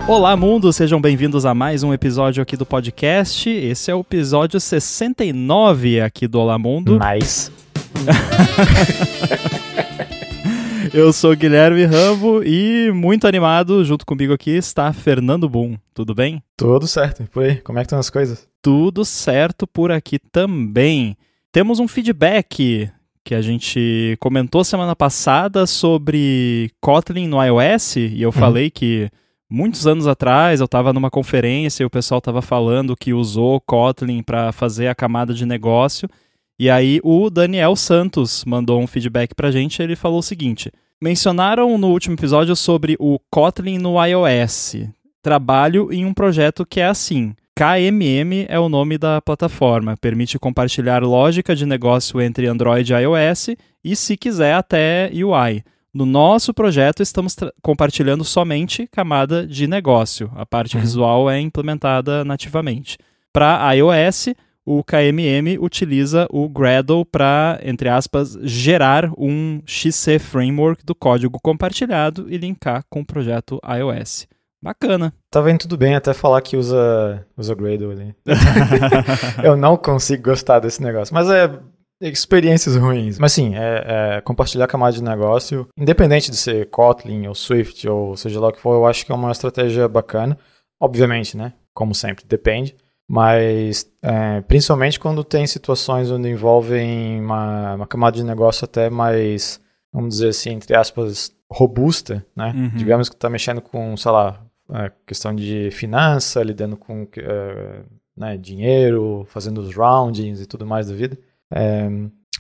Olá, mundo! Sejam bem-vindos a mais um episódio aqui do podcast. Esse é o episódio 69 aqui do Olá, Mundo. Nice! Eu sou Guilherme Rambo e muito animado, junto comigo aqui está Fernando Boom. Tudo bem? Tudo certo. E por aí, como é que estão as coisas? Tudo certo por aqui também. Temos um feedback que a gente comentou semana passada sobre Kotlin no iOS e eu falei que muitos anos atrás eu estava numa conferência e o pessoal estava falando que usou Kotlin para fazer a camada de negócio. E aí o Daniel Santos mandou um feedback pra gente e ele falou o seguinte: mencionaram no último episódio sobre o Kotlin no iOS. Trabalho em um projeto que é assim. KMM é o nome da plataforma. Permite compartilhar lógica de negócio entre Android e iOS e, se quiser, até UI. No nosso projeto, estamos compartilhando somente camada de negócio. A parte visual é implementada nativamente. Para iOS, o KMM utiliza o Gradle para, entre aspas, gerar um XC Framework do código compartilhado e linkar com o projeto iOS. Bacana. Tá vendo tudo bem até falar que usa Gradle ali. Eu não consigo gostar desse negócio, mas é experiências ruins. Mas sim, compartilhar camada de negócio, independente de ser Kotlin ou Swift ou seja lá o que for, eu acho que é uma estratégia bacana. Obviamente, né? Como sempre, depende. Mas principalmente quando tem situações onde envolvem uma camada de negócio até mais, vamos dizer assim, entre aspas, robusta, né? Digamos que está mexendo com, sei lá, questão de finança, lidando com né, dinheiro, fazendo os roundings e tudo mais da vida.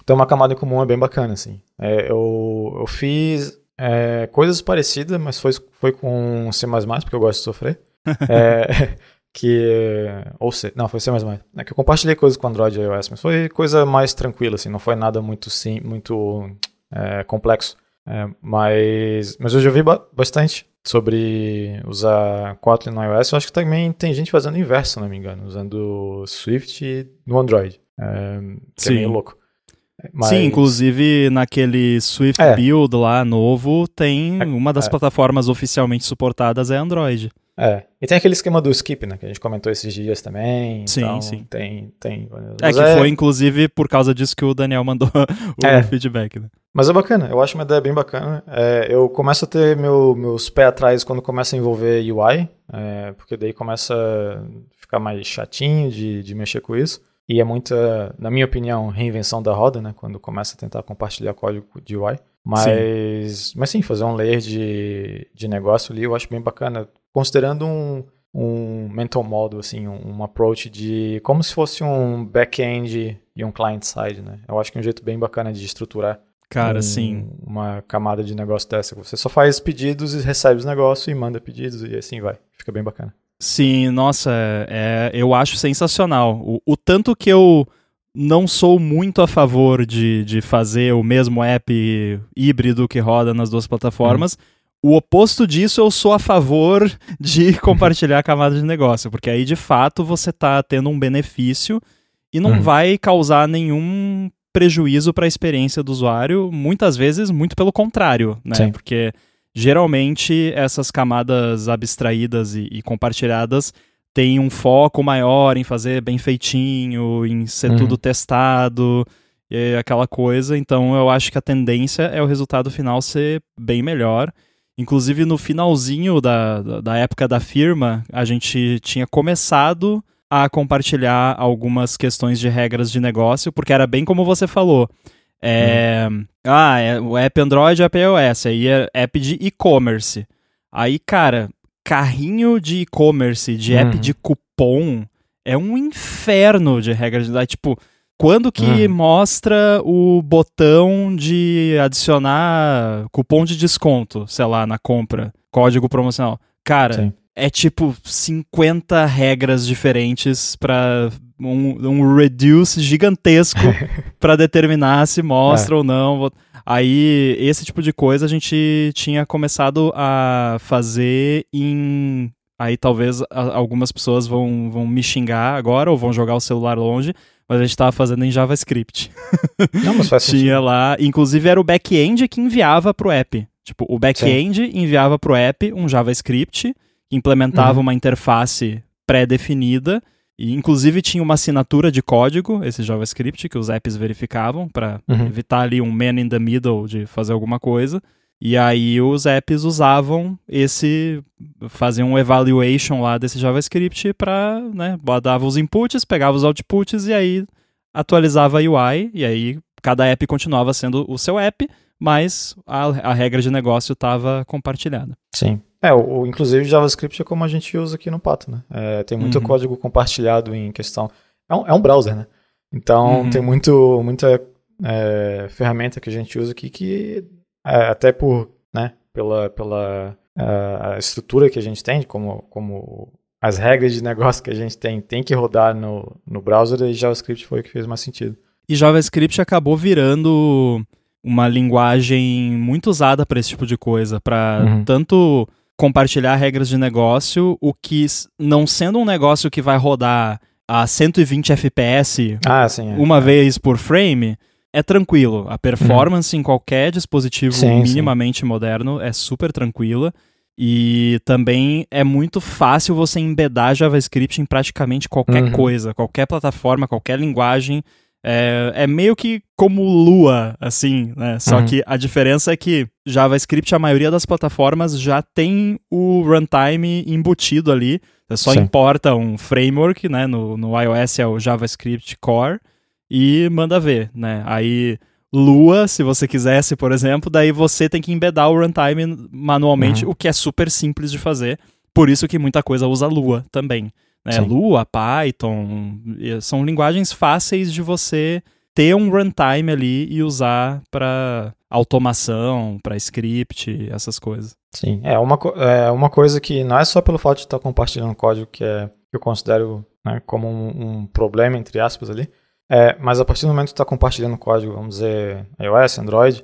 Então uma camada em comum é bem bacana, assim. Eu fiz coisas parecidas, mas foi com C++, porque eu gosto de sofrer. Não, foi C++. É que eu compartilhei coisas com Android e iOS, mas foi coisa mais tranquila, assim, não foi nada muito complexo. Mas eu já vi bastante sobre usar Kotlin no iOS. Eu acho que também tem gente fazendo o inverso, se não me engano, usando Swift no Android. Que é meio louco. Mas... Sim, inclusive naquele Swift Build lá novo, tem uma das plataformas oficialmente suportadas é Android. E tem aquele esquema do skip, né, que a gente comentou esses dias também. Sim, então sim. Tem. Foi inclusive por causa disso que o Daniel mandou o feedback, né? Mas é bacana, eu acho uma ideia bem bacana. Eu começo a ter meus pés atrás quando começa a envolver UI, porque daí começa a ficar mais chatinho de mexer com isso. E é muita, na minha opinião, reinvenção da roda, né? Quando começa a tentar compartilhar código de UI. Mas sim, fazer um layer de negócio ali eu acho bem bacana. Considerando um mental model, assim, um approach de como se fosse um back-end e um client-side, né? Eu acho que é um jeito bem bacana de estruturar. Cara, sim. Uma camada de negócio dessa. Você só faz pedidos e recebe os negócios e manda pedidos e assim vai. Fica bem bacana. Sim, nossa, eu acho sensacional. O tanto que eu não sou muito a favor de fazer o mesmo app híbrido que roda nas duas plataformas. O oposto disso, eu sou a favor de compartilhar a camada de negócio, porque aí, de fato, você está tendo um benefício e não vai causar nenhum prejuízo para a experiência do usuário, muitas vezes muito pelo contrário, né? Sim. Porque geralmente essas camadas abstraídas e compartilhadas têm um foco maior em fazer bem feitinho, em ser tudo testado, e aquela coisa. Então eu acho que a tendência é o resultado final ser bem melhor. Inclusive no finalzinho da época da firma, a gente tinha começado a compartilhar algumas questões de regras de negócio, porque era bem como você falou. O app Android e app iOS, aí é app de e-commerce. Aí, cara, carrinho de e-commerce, de app de cupom, é um inferno de regras de... Tipo, quando que mostra o botão de adicionar cupom de desconto, sei lá, na compra, código promocional? Cara, é tipo 50 regras diferentes para um reduce gigantesco para determinar se mostra ou não. Aí, esse tipo de coisa a gente tinha começado a fazer em... Aí talvez algumas pessoas vão me xingar agora ou vão jogar o celular longe, mas a gente estava fazendo em JavaScript. Não, mas faz sentido. Tinha lá, inclusive era o back-end que enviava pro app. Tipo, o back-end enviava pro app um JavaScript que implementava uma interface pré-definida, e inclusive tinha uma assinatura de código, esse JavaScript, que os apps verificavam, para evitar ali um man in the middle de fazer alguma coisa. E aí os apps usavam faziam um evaluation lá desse JavaScript para, né, dava os inputs, pegava os outputs e aí atualizava a UI, e aí cada app continuava sendo o seu app, mas a regra de negócio estava compartilhada. Sim. Inclusive JavaScript é como a gente usa aqui no Pato, né? Tem muito código compartilhado em questão. É um browser, né? Então tem muita ferramenta que a gente usa aqui que até pela a estrutura que a gente tem, como as regras de negócio que a gente tem que rodar no browser, e JavaScript foi o que fez mais sentido. E JavaScript acabou virando uma linguagem muito usada para esse tipo de coisa, para tanto compartilhar regras de negócio, o que, não sendo um negócio que vai rodar a 120 FPS uma vez por frame, é tranquilo. A performance em qualquer dispositivo minimamente moderno é super tranquila. E também é muito fácil você embedar JavaScript em praticamente qualquer coisa, qualquer plataforma, qualquer linguagem. É meio que como Lua, assim, né? Só que a diferença é que JavaScript, a maioria das plataformas já tem o runtime embutido ali. Você só importa um framework, né? No iOS é o JavaScript Core e manda ver, né? Aí Lua, se você quisesse, por exemplo, daí você tem que embedar o runtime manualmente, o que é super simples de fazer. Por isso que muita coisa usa Lua também. Lua, Python, são linguagens fáceis de você ter um runtime ali e usar para automação, para script, essas coisas. Sim, uma coisa que não é só pelo fato de estar compartilhando código que eu considero, né, como um problema, entre aspas, ali, mas a partir do momento que tu está compartilhando código, vamos dizer, iOS, Android,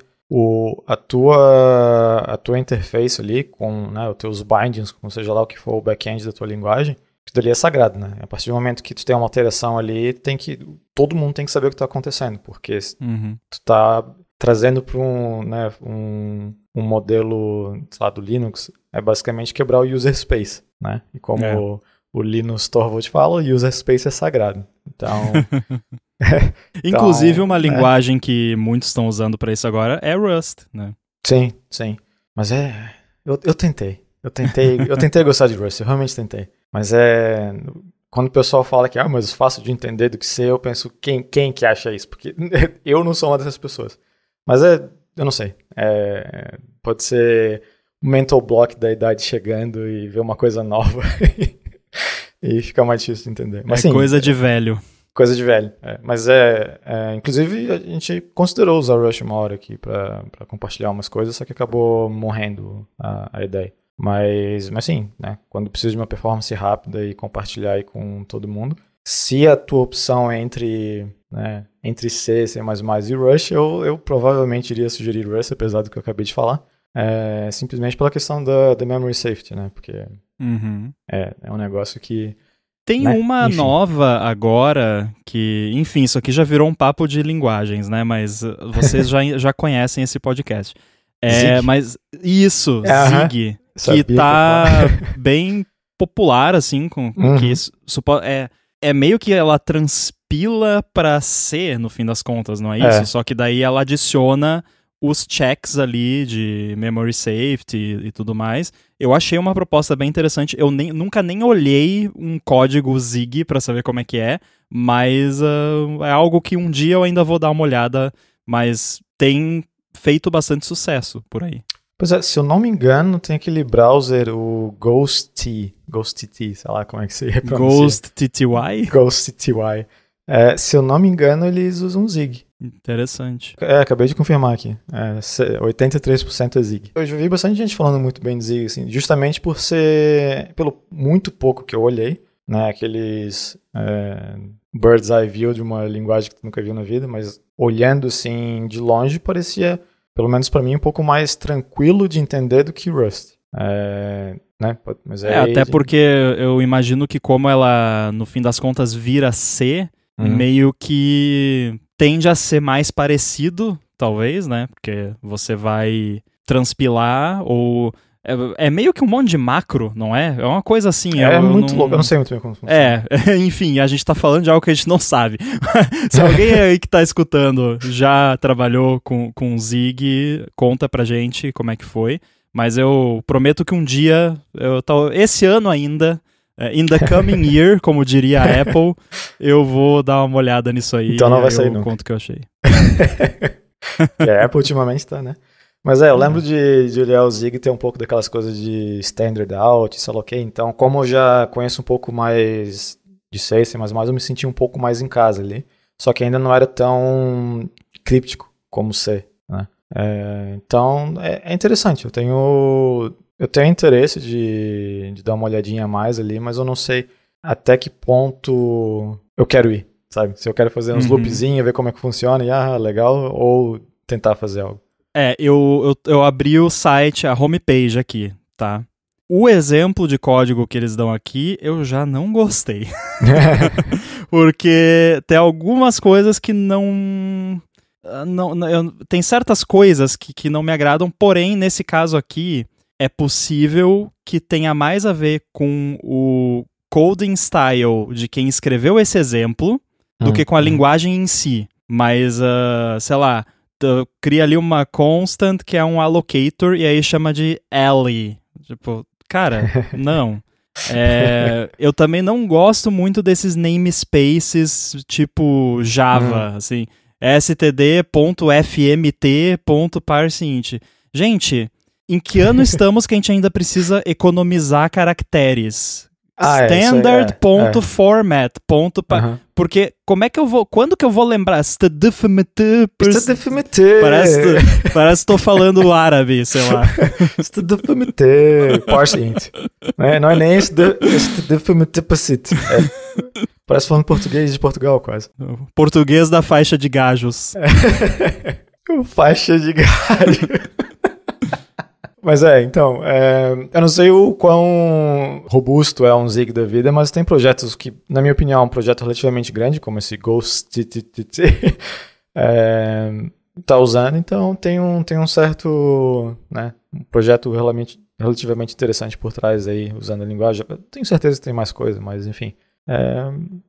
a tua interface ali com, né, os teus bindings, como seja lá o que for o back-end da tua linguagem, isso dali é sagrado, né? A partir do momento que tu tem uma alteração ali, todo mundo tem que saber o que está acontecendo, porque tu está trazendo para um modelo, sei lá, do Linux, é basicamente quebrar o user space, né? E como o Linus Torvalds fala, o user space é sagrado. Então... Inclusive, uma linguagem que muitos estão usando para isso agora é Rust, né? Sim. Mas eu tentei gostar de Rust, eu realmente tentei. Mas quando o pessoal fala que mas fácil de entender do que ser, eu penso, quem que acha isso? Porque eu não sou uma dessas pessoas. Mas eu não sei. Pode ser um mental block da idade chegando e ver uma coisa nova e fica mais difícil de entender. Mas, sim, coisa de velho. Coisa de velho. Mas inclusive a gente considerou usar Rush uma hora aqui para compartilhar umas coisas, só que acabou morrendo a ideia. Mas sim, né? Quando precisa de uma performance rápida e compartilhar aí com todo mundo, se a tua opção é entre C, C++ e Rush, eu provavelmente iria sugerir Rush, apesar do que eu acabei de falar, simplesmente pela questão da memory safety, né? Porque é um negócio que... Tem uma nova agora que, enfim, isso aqui já virou um papo de linguagens, né? Mas vocês já conhecem esse podcast. Mas isso, Zig, que tá bem popular, assim, que isso é meio que ela transpila pra C, no fim das contas, não é isso? Só que daí ela adiciona os checks ali de memory safety e tudo mais. Eu achei uma proposta bem interessante. Eu nunca nem olhei um código Zig pra saber como é que é, mas é algo que um dia eu ainda vou dar uma olhada, mas tem feito bastante sucesso por aí. Pois se eu não me engano, tem aquele browser, o GhostTT, sei lá como é que se pronuncia. GhostTTY? GhostTTY. Se eu não me engano, eles usam Zig. Interessante. Acabei de confirmar aqui. 83% é Zig. Eu já vi bastante gente falando muito bem de Zig, assim, justamente pelo muito pouco que eu olhei, né, aqueles bird's eye view de uma linguagem que tu nunca viu na vida, mas olhando assim de longe parecia, pelo menos para mim, um pouco mais tranquilo de entender do que Rust. Né? Mas até porque eu imagino que como ela, no fim das contas, vira C, meio que tende a ser mais parecido, talvez, né? Porque você vai transpilar ou É meio que um monte de macro, não é? É uma coisa assim. É muito louco, eu não sei muito bem como funciona. Enfim, a gente tá falando de algo que a gente não sabe. Se alguém aí que tá escutando já trabalhou com Zig, conta pra gente como é que foi. Mas eu prometo que um dia, esse ano ainda, in the coming year, como diria a Apple, eu vou dar uma olhada nisso aí. Então não vai sair nunca. nunca. Conto o que eu achei. A Apple ultimamente tá, né? Mas eu lembro de olhar o Zig e ter um pouco daquelas coisas de standard out, sei lá o quê. Então, como eu já conheço um pouco mais de C, C++, eu me senti um pouco mais em casa ali. Só que ainda não era tão críptico como C, né? Então, é interessante. Eu tenho interesse de dar uma olhadinha a mais ali, mas eu não sei até que ponto eu quero ir, sabe? Se eu quero fazer uns loopzinhos, ver como é que funciona, e legal, ou tentar fazer algo. Eu abri o site, a homepage aqui, tá? O exemplo de código que eles dão aqui, eu já não gostei. Porque tem algumas coisas que tem certas coisas que não me agradam, porém, nesse caso aqui, é possível que tenha mais a ver com o coding style de quem escreveu esse exemplo do que com a linguagem em si. Mas, sei lá, cria ali uma constant que é um allocator e aí chama de Ellie. Tipo, cara, não. Eu também não gosto muito desses namespaces tipo Java, assim, std.fmt.parseInt. Gente, em que ano estamos que a gente ainda precisa economizar caracteres? Standard.format. Porque como é que eu vou... Quando que eu vou lembrar? Parece que tô falando árabe, sei lá. ParseInt. Não é nem parece falando português de Portugal, quase. Português da faixa de gajos. Faixa de gajo. Mas então, eu não sei o quão robusto é um Zig da vida, mas tem projetos que, na minha opinião, é um projeto relativamente grande, como esse Ghost tá usando, então tem um certo, né, um projeto relativamente interessante por trás aí, usando a linguagem. Eu tenho certeza que tem mais coisa, mas enfim.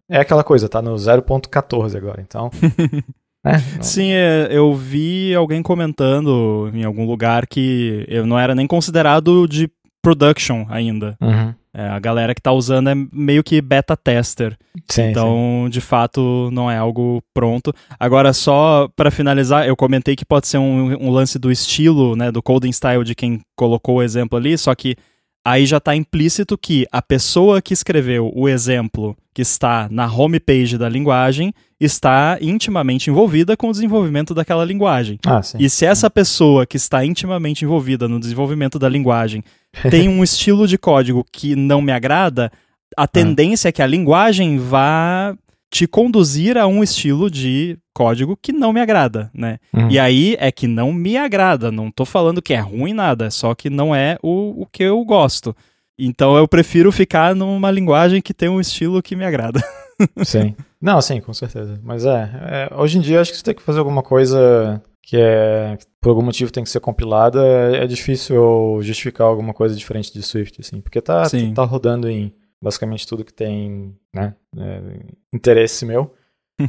É aquela coisa, tá no 0.14 agora, então... Sim, eu vi alguém comentando em algum lugar que eu não era nem considerado de production ainda. A galera que tá usando é meio que beta tester. Então, de fato, não é algo pronto. Agora, só para finalizar, eu comentei que pode ser um lance do estilo, né, do coding style de quem colocou o exemplo ali, só que aí já está implícito que a pessoa que escreveu o exemplo que está na homepage da linguagem está intimamente envolvida com o desenvolvimento daquela linguagem. E se essa pessoa que está intimamente envolvida no desenvolvimento da linguagem tem um estilo de código que não me agrada, a tendência é que a linguagem vá te conduzir a um estilo de código que não me agrada, né? E aí é que não me agrada, não tô falando que é ruim nada, só que não é o que eu gosto. Então eu prefiro ficar numa linguagem que tem um estilo que me agrada. Sim. Não, sim, com certeza. Mas hoje em dia acho que você tem que fazer alguma coisa que por algum motivo tem que ser compilada, é difícil justificar alguma coisa diferente de Swift, assim, porque tá rodando em basicamente tudo que tem, né, interesse meu.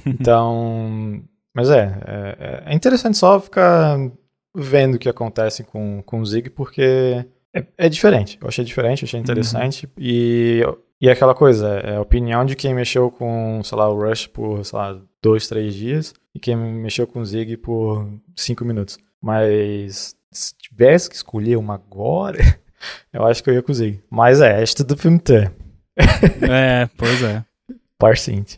Então, mas é interessante só ficar vendo o que acontece com o Zig, porque é diferente. Eu achei diferente, achei interessante. E é aquela coisa, é a opinião de quem mexeu com, sei lá, o Rush por, sei lá, 2, 3 dias e quem mexeu com o Zig por 5 minutos. Mas se tivesse que escolher uma agora, eu acho que eu ia com o Zig. Mas este do filme T. Pois é. ParseInt.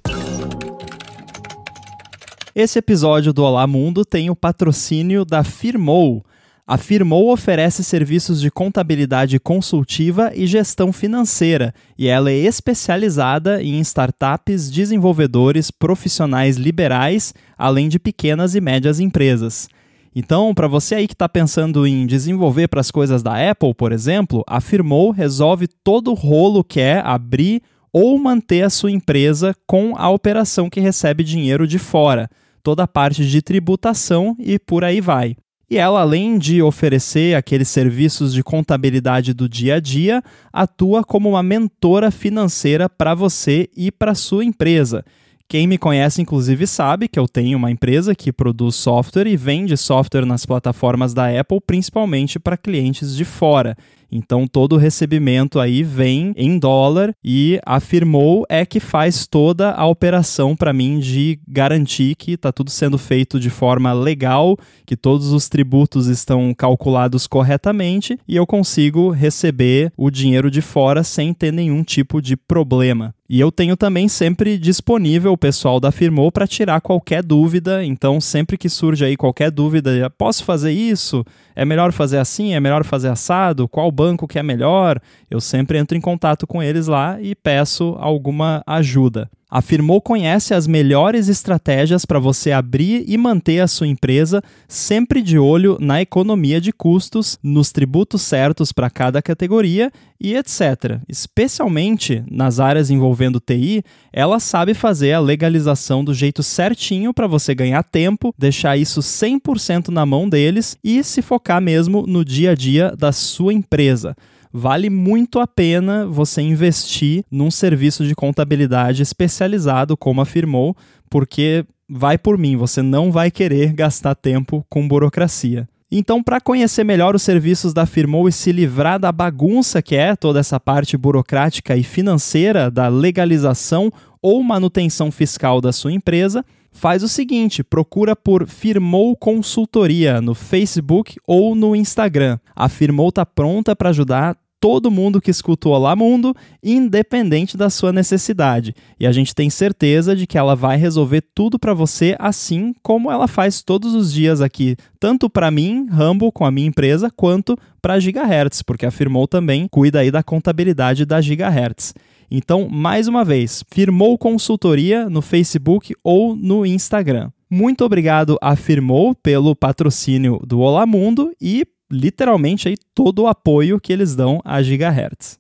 Esse episódio do Olá Mundo tem o patrocínio da Firmoo. A Firmoo oferece serviços de contabilidade consultiva e gestão financeira, e ela é especializada em startups, desenvolvedores, profissionais liberais, além de pequenas e médias empresas. Então, para você aí que está pensando em desenvolver para as coisas da Apple, por exemplo, a Firmoo resolve todo o rolo que é abrir ou manter a sua empresa com a operação que recebe dinheiro de fora, toda a parte de tributação e por aí vai. E ela, além de oferecer aqueles serviços de contabilidade do dia a dia, atua como uma mentora financeira para você e para sua empresa. Quem me conhece, inclusive, sabe que eu tenho uma empresa que produz software e vende software nas plataformas da Apple, principalmente para clientes de fora. Então, todo o recebimento aí vem em dólar e a Firmoo é que faz toda a operação para mim de garantir que está tudo sendo feito de forma legal, que todos os tributos estão calculados corretamente e eu consigo receber o dinheiro de fora sem ter nenhum tipo de problema. E eu tenho também sempre disponível o pessoal da Firmoo para tirar qualquer dúvida, então sempre que surge aí qualquer dúvida, posso fazer isso? É melhor fazer assim? É melhor fazer assado? Qual banco que é melhor? Eu sempre entro em contato com eles lá e peço alguma ajuda. A Firmoo conhece as melhores estratégias para você abrir e manter a sua empresa sempre de olho na economia de custos, nos tributos certos para cada categoria e etc. Especialmente nas áreas envolvendo TI, ela sabe fazer a legalização do jeito certinho para você ganhar tempo, deixar isso 100% na mão deles e se focar mesmo no dia a dia da sua empresa. Vale muito a pena você investir num serviço de contabilidade especializado como a Firmoo, porque vai por mim, você não vai querer gastar tempo com burocracia. Então, para conhecer melhor os serviços da Firmoo e se livrar da bagunça que é toda essa parte burocrática e financeira da legalização ou manutenção fiscal da sua empresa, faz o seguinte, procura por Firmoo Consultoria no Facebook ou no Instagram. A Firmoo está pronta para ajudar todo mundo que escuta o Olá Mundo, independente da sua necessidade. E a gente tem certeza de que ela vai resolver tudo para você, assim como ela faz todos os dias aqui, tanto para mim, Rambo, com a minha empresa, quanto para a Gigahertz, porque a Firmoo também cuida aí da contabilidade da Gigahertz. Então, mais uma vez, Firmoo Consultoria no Facebook ou no Instagram. Muito obrigado à Firmoo pelo patrocínio do Olá Mundo e literalmente aí todo o apoio que eles dão à Gigahertz.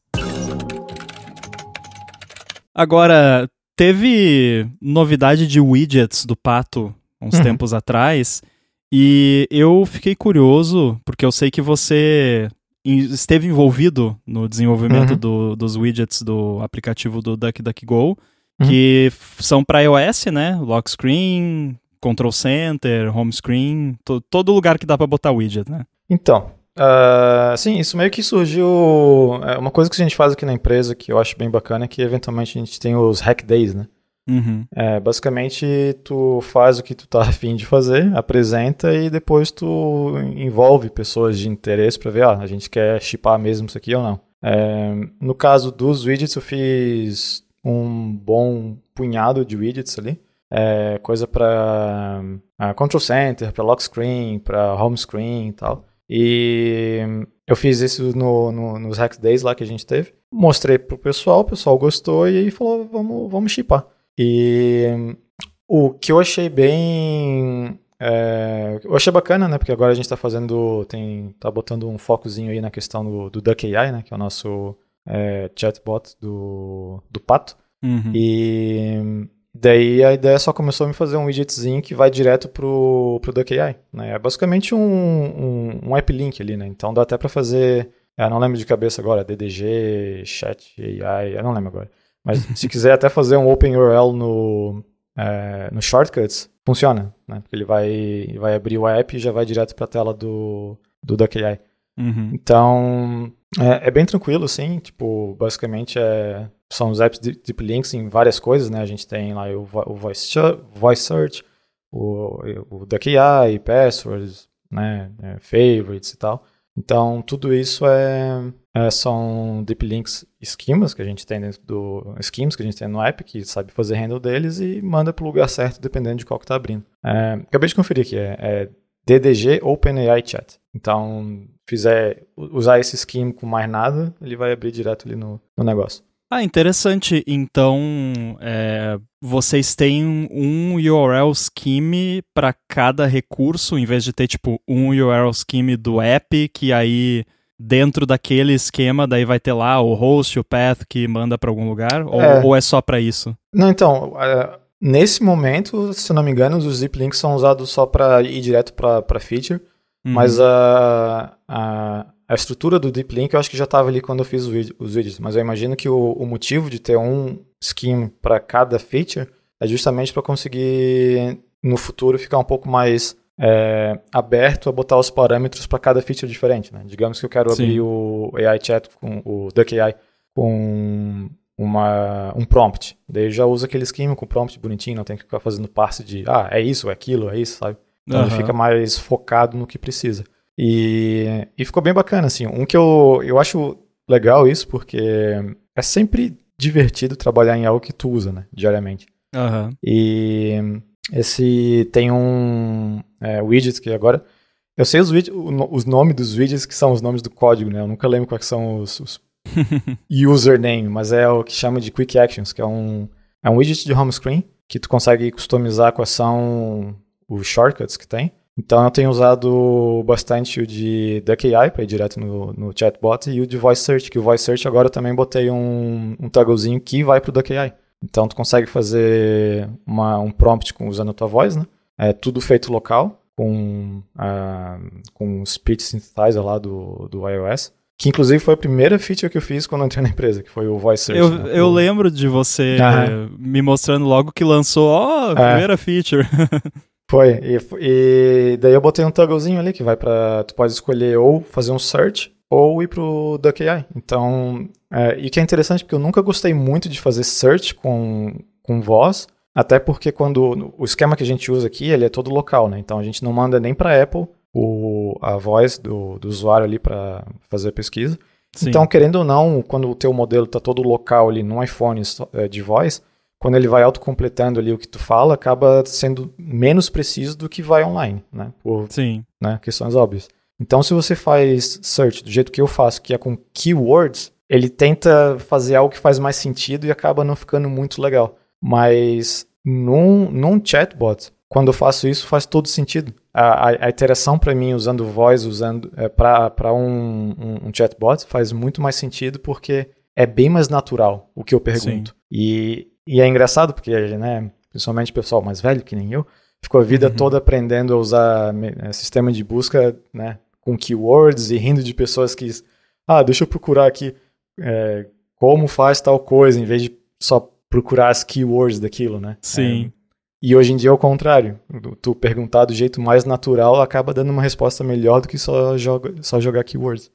Agora, teve novidade de widgets do Pato uns tempos atrás e eu fiquei curioso porque eu sei que você esteve envolvido no desenvolvimento dos widgets do aplicativo do DuckDuckGo, que são para iOS, né? Lock Screen, Control Center, Home Screen, todo lugar que dá para botar widget, né? Então, sim, isso meio que surgiu, uma coisa que a gente faz aqui na empresa que eu acho bem bacana é que eventualmente a gente tem os Hack Days, né? Basicamente, tu faz o que tu tá a fim de fazer, apresenta e depois tu envolve pessoas de interesse para ver, a gente quer shippar mesmo isso aqui ou não. No caso dos widgets, eu fiz um bom punhado de widgets ali. Coisa para Control Center, para Lock Screen, para Home Screen e tal. E eu fiz isso nos Hack Days lá que a gente teve. Mostrei pro pessoal, o pessoal gostou e aí falou, vamos shippar. E o que eu achei bem... eu achei bacana, né? Porque agora a gente tá tá botando um focozinho aí na questão do Duck AI, né? Que é o nosso chatbot do Pato. E daí a ideia só começou a me fazer um widgetzinho que vai direto pro Duck AI, né? É basicamente um app link ali, né? Então dá até pra fazer, não lembro de cabeça agora, DDG, Chat AI, eu não lembro agora. Mas se quiser até fazer um OpenURL no Shortcuts, funciona, né? Porque ele vai abrir o app e já vai direto pra tela do Duck AI. Então, é bem tranquilo, assim, tipo, basicamente são os apps Deep Links em várias coisas, né? A gente tem lá o Voice Search, o Duck AI, Passwords, né? Favorites e tal. Então, tudo isso são Deep Links esquemas que a gente tem dentro schemas que a gente tem no app, que sabe fazer handle deles e manda para o lugar certo, dependendo de qual que está abrindo. Acabei de conferir aqui, DDG OpenAI Chat. Então, usar esse scheme com mais nada, ele vai abrir direto ali no negócio. Interessante. Então, vocês têm um URL scheme para cada recurso, em vez de ter tipo um URL scheme do app, que aí dentro daquele esquema daí vai ter lá o host, o path que manda para algum lugar? Ou é só para isso? Não, então, nesse momento, se eu não me engano, os zip links são usados só para ir direto para feature. Mas a estrutura do Deep Link eu acho que já estava ali quando eu fiz os widgets, mas eu imagino que o motivo de ter um scheme para cada feature é justamente para conseguir no futuro ficar um pouco mais aberto a botar os parâmetros para cada feature diferente, né? Digamos que eu quero abrir o AI Chat com o Duck AI com um prompt, daí já usa aquele scheme com prompt bonitinho, não tem que ficar fazendo parse de é isso, é aquilo, é isso, sabe? Então ele fica mais focado no que precisa. E ficou bem bacana, assim. Um que eu acho legal isso, porque é sempre divertido trabalhar em algo que tu usa, né, diariamente. E esse tem um widget que agora... Eu sei os nomes dos widgets que são os nomes do código, né? Eu nunca lembro quais são os username, mas é o que chama de Quick Actions, que é um widget de home screen que tu consegue customizar quais são os shortcuts que tem. Então eu tenho usado bastante o de Duck AI para ir direto no chatbot e o de Voice Search, que o Voice Search agora eu também botei um togglezinho que vai pro Duck AI. Então tu consegue fazer um prompt usando a tua voz, né? É tudo feito local com o Speech Synthesizer lá do iOS. Que inclusive foi a primeira feature que eu fiz quando eu entrei na empresa, que foi o Voice Search. Eu lembro de você me mostrando logo que lançou, primeira feature. Foi, e daí eu botei um togglezinho ali que vai tu pode escolher ou fazer um search ou ir pro Duck AI. Então, e que é interessante porque eu nunca gostei muito de fazer search com voz, até porque o esquema que a gente usa aqui, ele é todo local, né? Então a gente não manda nem para Apple a voz do usuário ali para fazer a pesquisa. Sim. Então, querendo ou não, quando o teu modelo está todo local ali no iPhone de voz, quando ele vai autocompletando ali o que tu fala, acaba sendo menos preciso do que vai online, né? Por questões óbvias. Então, se você faz search do jeito que eu faço, que é com keywords, ele tenta fazer algo que faz mais sentido e acaba não ficando muito legal. Mas num chatbot, quando eu faço isso, faz todo sentido. A interação para mim usando voz, para um chatbot, faz muito mais sentido porque é bem mais natural o que eu pergunto. E é engraçado porque, né, principalmente o pessoal mais velho, que nem eu, ficou a vida toda aprendendo a usar sistema de busca, né, com keywords e rindo de pessoas que... deixa eu procurar aqui como faz tal coisa, em vez de só procurar as keywords daquilo, né? Sim. E hoje em dia é o contrário. Tu perguntar do jeito mais natural acaba dando uma resposta melhor do que só jogar keywords.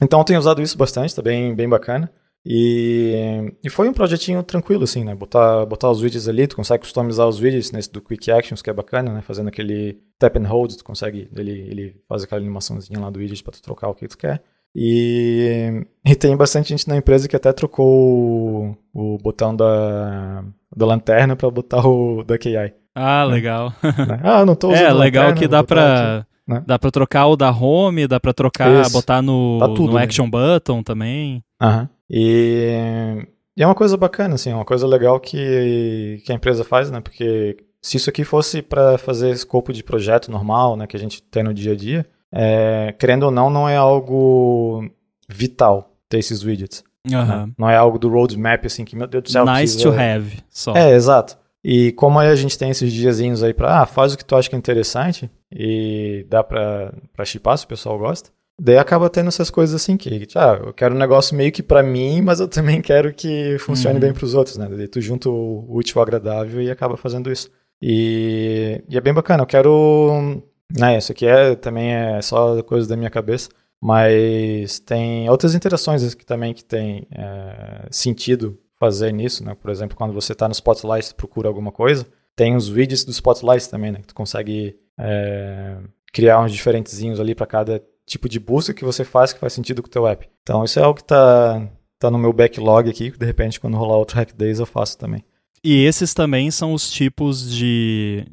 Então eu tenho usado isso bastante, tá bem bacana. E foi um projetinho tranquilo, assim, né? Botar os widgets ali, tu consegue customizar os widgets nesse do Quick Actions, que é bacana, né? Fazendo aquele tap and hold, tu consegue, ele faz aquela animaçãozinha lá do widget pra tu trocar o que tu quer. E tem bastante gente na empresa que até trocou o botão da lanterna pra botar o Duck AI. Legal. Não tô usando legal lanterna, que dá pra trocar o da home, dá pra trocar, botar no Action Button também. E é uma coisa bacana, assim, é uma coisa legal que a empresa faz, né? Porque se isso aqui fosse para fazer escopo de projeto normal, né, que a gente tem no dia a dia, querendo ou não é algo vital ter esses widgets. Né? Não é algo do roadmap, assim, que, meu Deus do céu, nice to have, só. Exato. E como a gente tem esses diazinhos aí faz o que tu acha que é interessante e dá pra shippar se o pessoal gosta, daí acaba tendo essas coisas assim que eu quero um negócio meio que pra mim, mas eu também quero que funcione bem pros outros, né? Daí tu junta o útil ao agradável e acaba fazendo isso. E é bem bacana, eu quero... isso aqui também é só coisa da minha cabeça, mas tem outras interações que tem sentido fazer nisso, né? Por exemplo, quando você está no Spotlight e procura alguma coisa, tem os widgets do Spotlight também, né? Que tu consegue criar uns diferentezinhos ali para cada tipo de busca que você faz que faz sentido com o teu app. Então isso é algo que tá no meu backlog aqui, que de repente quando rolar outro Hack Days eu faço também. E esses também são os tipos de...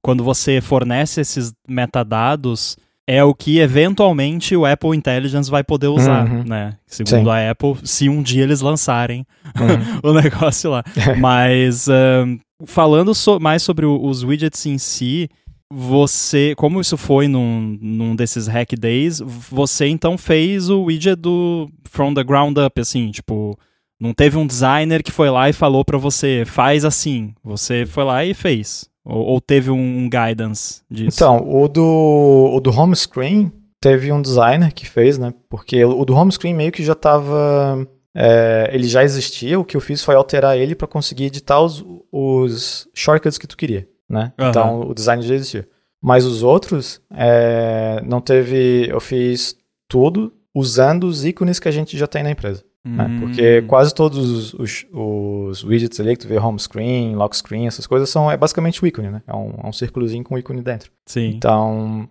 Quando você fornece esses metadados, é o que eventualmente o Apple Intelligence vai poder usar, né? Segundo a Apple, se um dia eles lançarem o negócio lá. Mas falando mais sobre os widgets em si, você, como isso foi num desses Hack Days, você então fez o widget from the ground up, assim, tipo, não teve um designer que foi lá e falou pra você, faz assim. Você foi lá e fez. Ou teve um guidance disso? Então, o do home screen teve um designer que fez, né? Porque o do home screen meio que já estava... ele já existia, o que eu fiz foi alterar ele para conseguir editar os shortcuts que tu queria, né? Uhum. Então, o design já existia. Mas os outros, não teve... Eu fiz tudo usando os ícones que a gente já tem na empresa. Né? Porque quase todos os widgets ali que tu vê, home screen, lock screen, essas coisas, é basicamente o ícone, né? É um círculozinho com o ícone dentro. Sim. Então,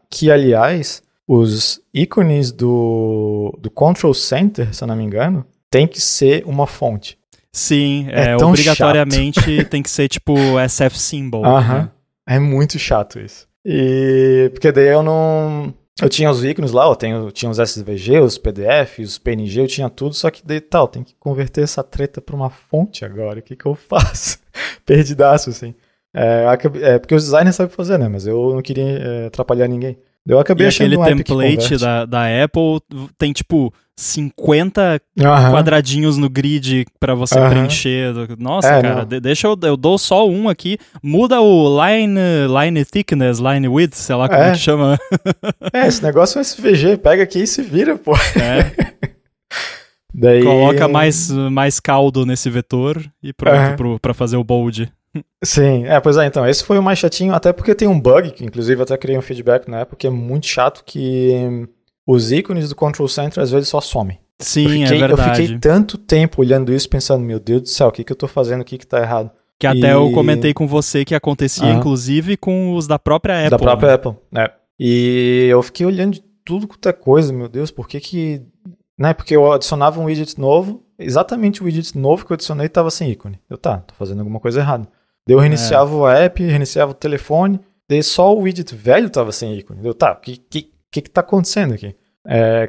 que aliás, os ícones do Control Center, se eu não me engano, tem que ser uma fonte. Sim, tão obrigatoriamente chato. tem que ser tipo SF symbol. Né? É muito chato isso. Porque daí eu tinha os ícones lá, tinha os SVG, os PDF, os PNG, eu tinha tudo, só que daí tem que converter essa treta pra uma fonte agora, o que eu faço? Perdidaço, assim. Porque os designers sabem fazer, né? Mas eu não queria atrapalhar ninguém. Eu acabei achando aquele um app template da Apple tem tipo 50 quadradinhos no grid pra você preencher. Nossa, cara, deixa eu dou só um aqui, muda o line thickness, line width, sei lá como é que chama. Esse negócio é um SVG, pega aqui e se vira, pô. Daí... Coloca mais caldo nesse vetor e pronto pra fazer o bold. Sim, pois então, esse foi o mais chatinho, até porque tem um bug, que inclusive eu até criei um feedback na época, que é muito chato, que os ícones do Control Center às vezes só somem. Sim, é verdade. Eu fiquei tanto tempo olhando isso, pensando, meu Deus do céu, o que eu tô fazendo aqui que tá errado? Que até eu comentei com você que acontecia, inclusive, com os da própria Apple. Da própria Apple, E eu fiquei olhando de tudo quanto é coisa, meu Deus, por que... Né, porque eu adicionava um widget novo, exatamente o widget novo que eu adicionei estava sem ícone. Tô fazendo alguma coisa errada. Daí eu reiniciava o app, reiniciava o telefone, daí só o widget velho estava sem ícone. O que tá acontecendo aqui?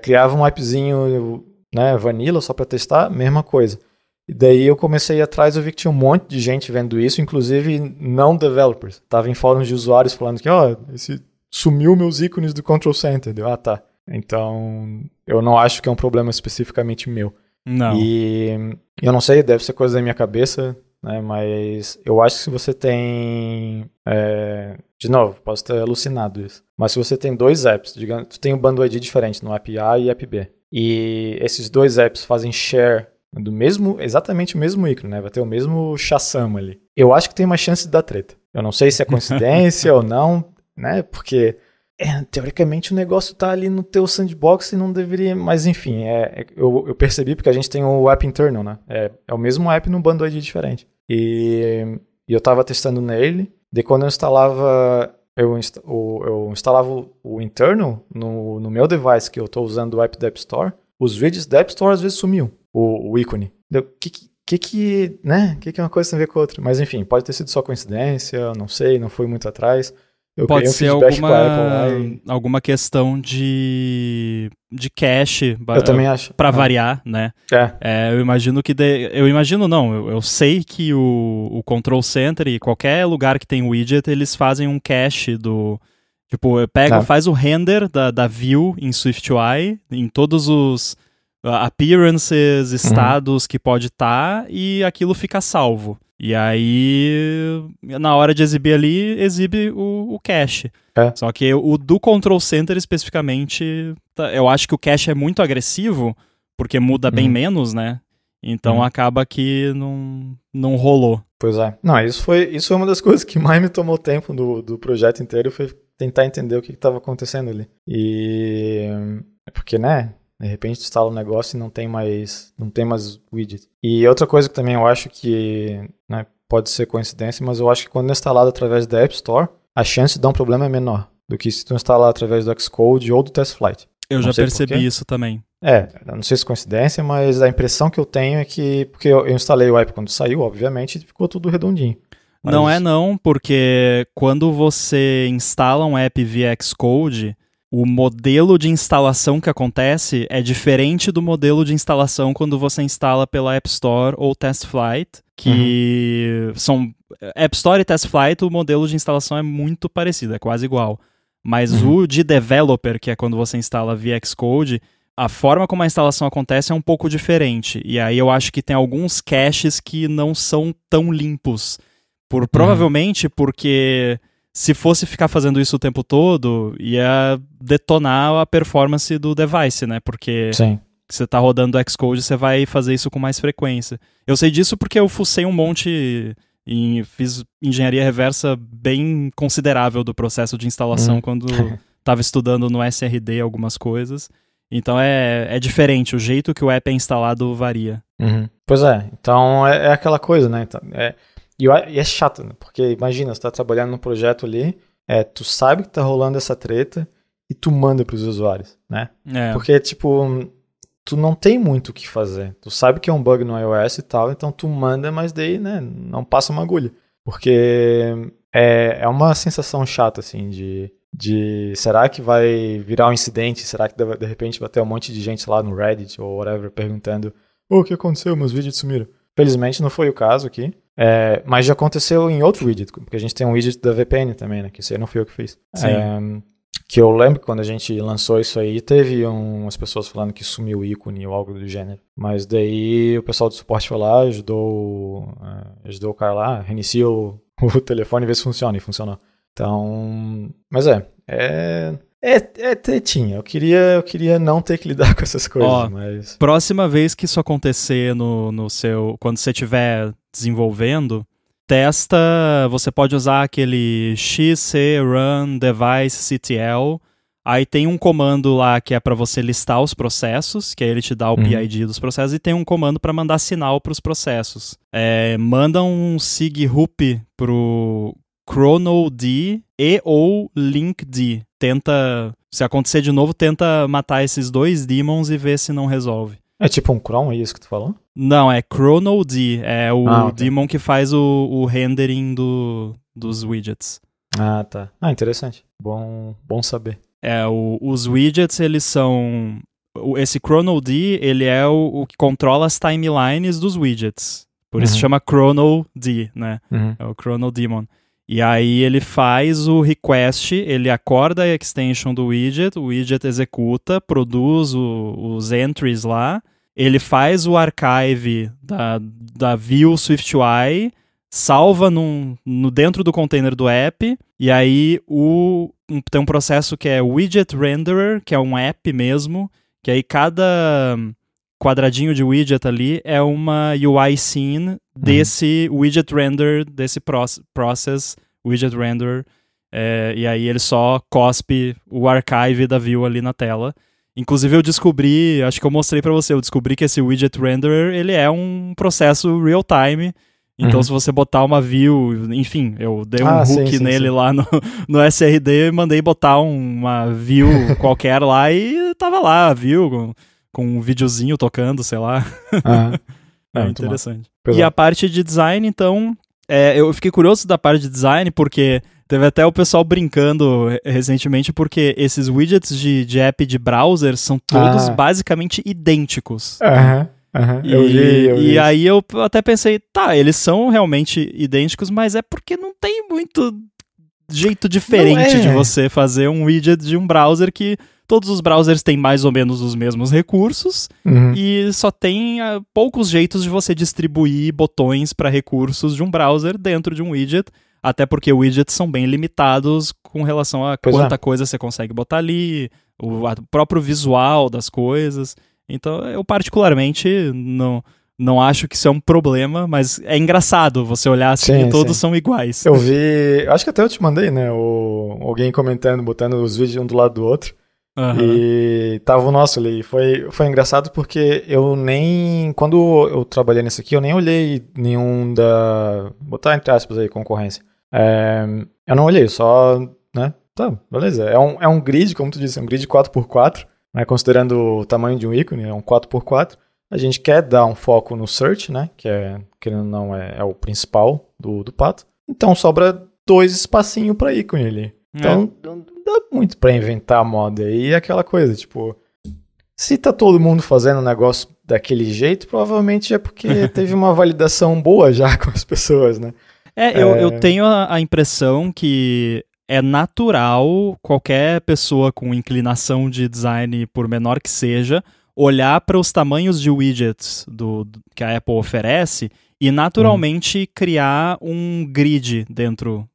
Criava um appzinho, né, vanilla, só para testar, mesma coisa. E daí eu comecei atrás, eu vi que tinha um monte de gente vendo isso, inclusive não developers. Tava em fóruns de usuários falando que, sumiu meus ícones do Control Center. Deu, tá. Então, eu não acho que é um problema especificamente meu. Não. E eu não sei, deve ser coisa da minha cabeça, né, mas eu acho que se você tem... de novo, posso ter alucinado isso. Mas se você tem dois apps, digamos, tu tem um bundle ID diferente no app A e app B. E esses dois apps fazem share exatamente o mesmo ícone, né? Vai ter o mesmo chassama ali. Eu acho que tem uma chance de dar treta. Eu não sei se é coincidência ou não, né? Porque... teoricamente o negócio tá ali no teu sandbox e não deveria... Mas enfim, eu percebi porque a gente tem o app internal, né? É o mesmo app num bundle ID diferente. E eu tava testando nele, daí quando eu instalava... Eu instalava o internal no meu device que eu tô usando o app da App Store, os widgets da App Store às vezes sumiam, o ícone. O que uma coisa tem a ver com a outra? Mas enfim, pode ter sido só coincidência, não sei, não fui muito atrás. Pode ser alguma questão de cache. Eu também acho. Para variar, né? Eu imagino que... Eu sei que o Control Center e qualquer lugar que tem widget, eles fazem um cache do... Tipo, faz o render da view em SwiftUI, em todos os appearances, estados que pode estar, e aquilo fica salvo. E aí, na hora de exibir ali, exibe o cache. Só que o do Control Center, especificamente, eu acho que o cache é muito agressivo, porque muda bem menos, né? Então acaba que não rolou. Pois é. Não, isso foi uma das coisas que mais me tomou tempo do projeto inteiro, foi tentar entender o que estava acontecendo ali. E... porque, né? De repente tu instala um negócio e não tem mais widget. E outra coisa que também eu acho que, né, pode ser coincidência, mas eu acho que quando é instalado através da App Store, a chance de dar um problema é menor do que se tu instalar através do Xcode ou do TestFlight. Eu já percebi isso também. Eu não sei se é coincidência, mas a impressão que eu tenho é que... Porque eu instalei o app quando saiu, obviamente, e ficou tudo redondinho. Mas... Não, porque quando você instala um app via Xcode... O modelo de instalação que acontece é diferente do modelo de instalação quando você instala pela App Store ou TestFlight, que são... App Store e TestFlight, o modelo de instalação é muito parecido, é quase igual. Mas o de developer, que é quando você instala via Xcode, a forma como a instalação acontece é um pouco diferente. E aí eu acho que tem alguns caches que não são tão limpos. Provavelmente porque se fosse ficar fazendo isso o tempo todo, ia detonar a performance do device, né? Porque Sim. você tá rodando o Xcode, você vai fazer isso com mais frequência. Eu sei disso porque eu fucei um monte e fiz engenharia reversa bem considerável do processo de instalação quando estava estudando no SRD algumas coisas. Então é diferente, o jeito que o app é instalado varia. Pois é, então é aquela coisa, né? Então, e é chato, né? Porque imagina, você tá trabalhando num projeto ali, tu sabe que tá rolando essa treta e tu manda pros usuários, né? Porque, tipo, tu não tem muito o que fazer. Tu sabe que é um bug no iOS e tal, então tu manda, mas daí, né, não passa uma agulha. Porque é uma sensação chata, assim, de será que vai virar um incidente? Será que de repente vai ter um monte de gente lá no Reddit ou whatever perguntando o que aconteceu? Meus widgets sumiram. Felizmente não foi o caso aqui. Mas já aconteceu em outro widget, porque a gente tem um widget da VPN também, né? Que isso aí não fui eu que fiz. Que eu lembro que quando a gente lançou isso aí, teve umas pessoas falando que sumiu o ícone ou algo do gênero. Mas daí o pessoal do suporte foi lá, ajudou o cara lá, reinicia o telefone e vê se funciona, e funcionou. Então, mas é tretinha. Eu queria não ter que lidar com essas coisas, mas... Próxima vez que isso acontecer quando você estiver desenvolvendo, você pode usar aquele xcrun device.ctl, aí tem um comando lá que é para você listar os processos, que aí ele te dá o PID dos processos, e tem um comando para mandar sinal para os processos. Manda um sig-hoop pro chronod e ou linkd. Se acontecer de novo, tenta matar esses dois demons e ver se não resolve. É tipo um cron, é isso que tu falou? Não, é chronod, é o daemon que faz o rendering dos widgets. Ah, tá. Interessante. Bom saber. Os widgets, eles são... Esse chronod, ele é o que controla as timelines dos widgets. Por isso chama chronod, né? É o chronodaemon. E aí ele faz o request, ele acorda a extension do widget, o widget executa, produz os entries lá, ele faz o archive da view SwiftUI, salva dentro do container do app, e aí tem um processo que é widget renderer, que é um app mesmo, que aí cada quadradinho de widget ali é uma UI scene desse widget render, desse process widget render, e aí ele só cospe o archive da view ali na tela. Inclusive eu descobri, acho que eu mostrei pra você, eu descobri que esse widget renderer, ele é um processo real-time, então se você botar uma view, enfim, eu dei um hook nele lá no SRD, mandei botar uma view qualquer lá e tava lá a view com um videozinho tocando, sei lá. Interessante. E a parte de design, então, eu fiquei curioso da parte de design, porque teve até o pessoal brincando recentemente, porque esses widgets de app de browser são todos basicamente idênticos. Eu vi. E aí eu até pensei, eles são realmente idênticos, mas é porque não tem muito jeito diferente de você fazer um widget de um browser que todos os browsers têm mais ou menos os mesmos recursos e só tem poucos jeitos de você distribuir botões para recursos de um browser dentro de um widget, até porque widgets são bem limitados com relação a quanta coisa você consegue botar ali, o próprio visual das coisas. Então eu particularmente não acho que isso é um problema, mas é engraçado você olhar assim e todos são iguais. Eu vi, acho que até eu te mandei, né, alguém comentando, botando os vídeos um do lado do outro. E tava o nosso ali. Foi engraçado porque quando eu trabalhei nisso aqui, eu nem olhei nenhum botar entre aspas aí, concorrência. Eu não olhei, só, né, beleza. É um grid, como tu disse, é um grid 4x4, né, considerando o tamanho de um ícone, é um 4x4. A gente quer dar um foco no search, né, que querendo ou não, é o principal do pato. Então sobra 2 espacinhos pra ícone ali. Então, não dá muito pra inventar moda. E é aquela coisa, tipo, se tá todo mundo fazendo um negócio daquele jeito, provavelmente é porque teve uma validação boa já com as pessoas, né? Eu tenho a impressão que é natural qualquer pessoa com inclinação de design, por menor que seja, olhar para os tamanhos de widgets que a Apple oferece e naturalmente criar um grid dentro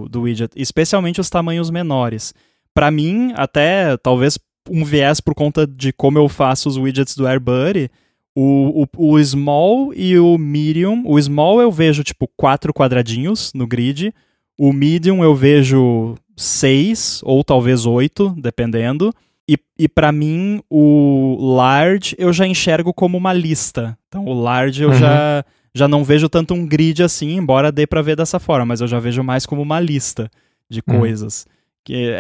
do widget, especialmente os tamanhos menores. Para mim, até talvez um viés por conta de como eu faço os widgets do AirBuddy, o small e o medium. O small eu vejo tipo 4 quadradinhos no grid, o medium eu vejo 6 ou talvez 8, dependendo. E para mim, o large eu já enxergo como uma lista. Então o large eu já não vejo tanto um grid assim, embora dê para ver dessa forma, mas eu já vejo mais como uma lista de coisas. Que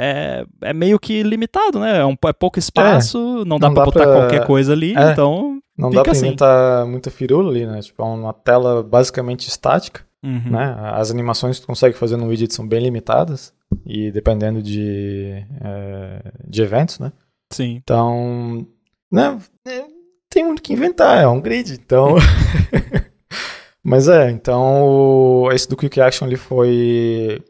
é meio que limitado, né? É pouco espaço, não dá pra botar qualquer coisa ali, então não dá pra inventar muita firula ali, né? Tipo, é uma tela basicamente estática, né? As animações que tu consegue fazer no widget são bem limitadas, e dependendo de eventos, né? Sim. Então, né? Tem muito que inventar, é um grid, então... Mas então esse do Quick Action ele foi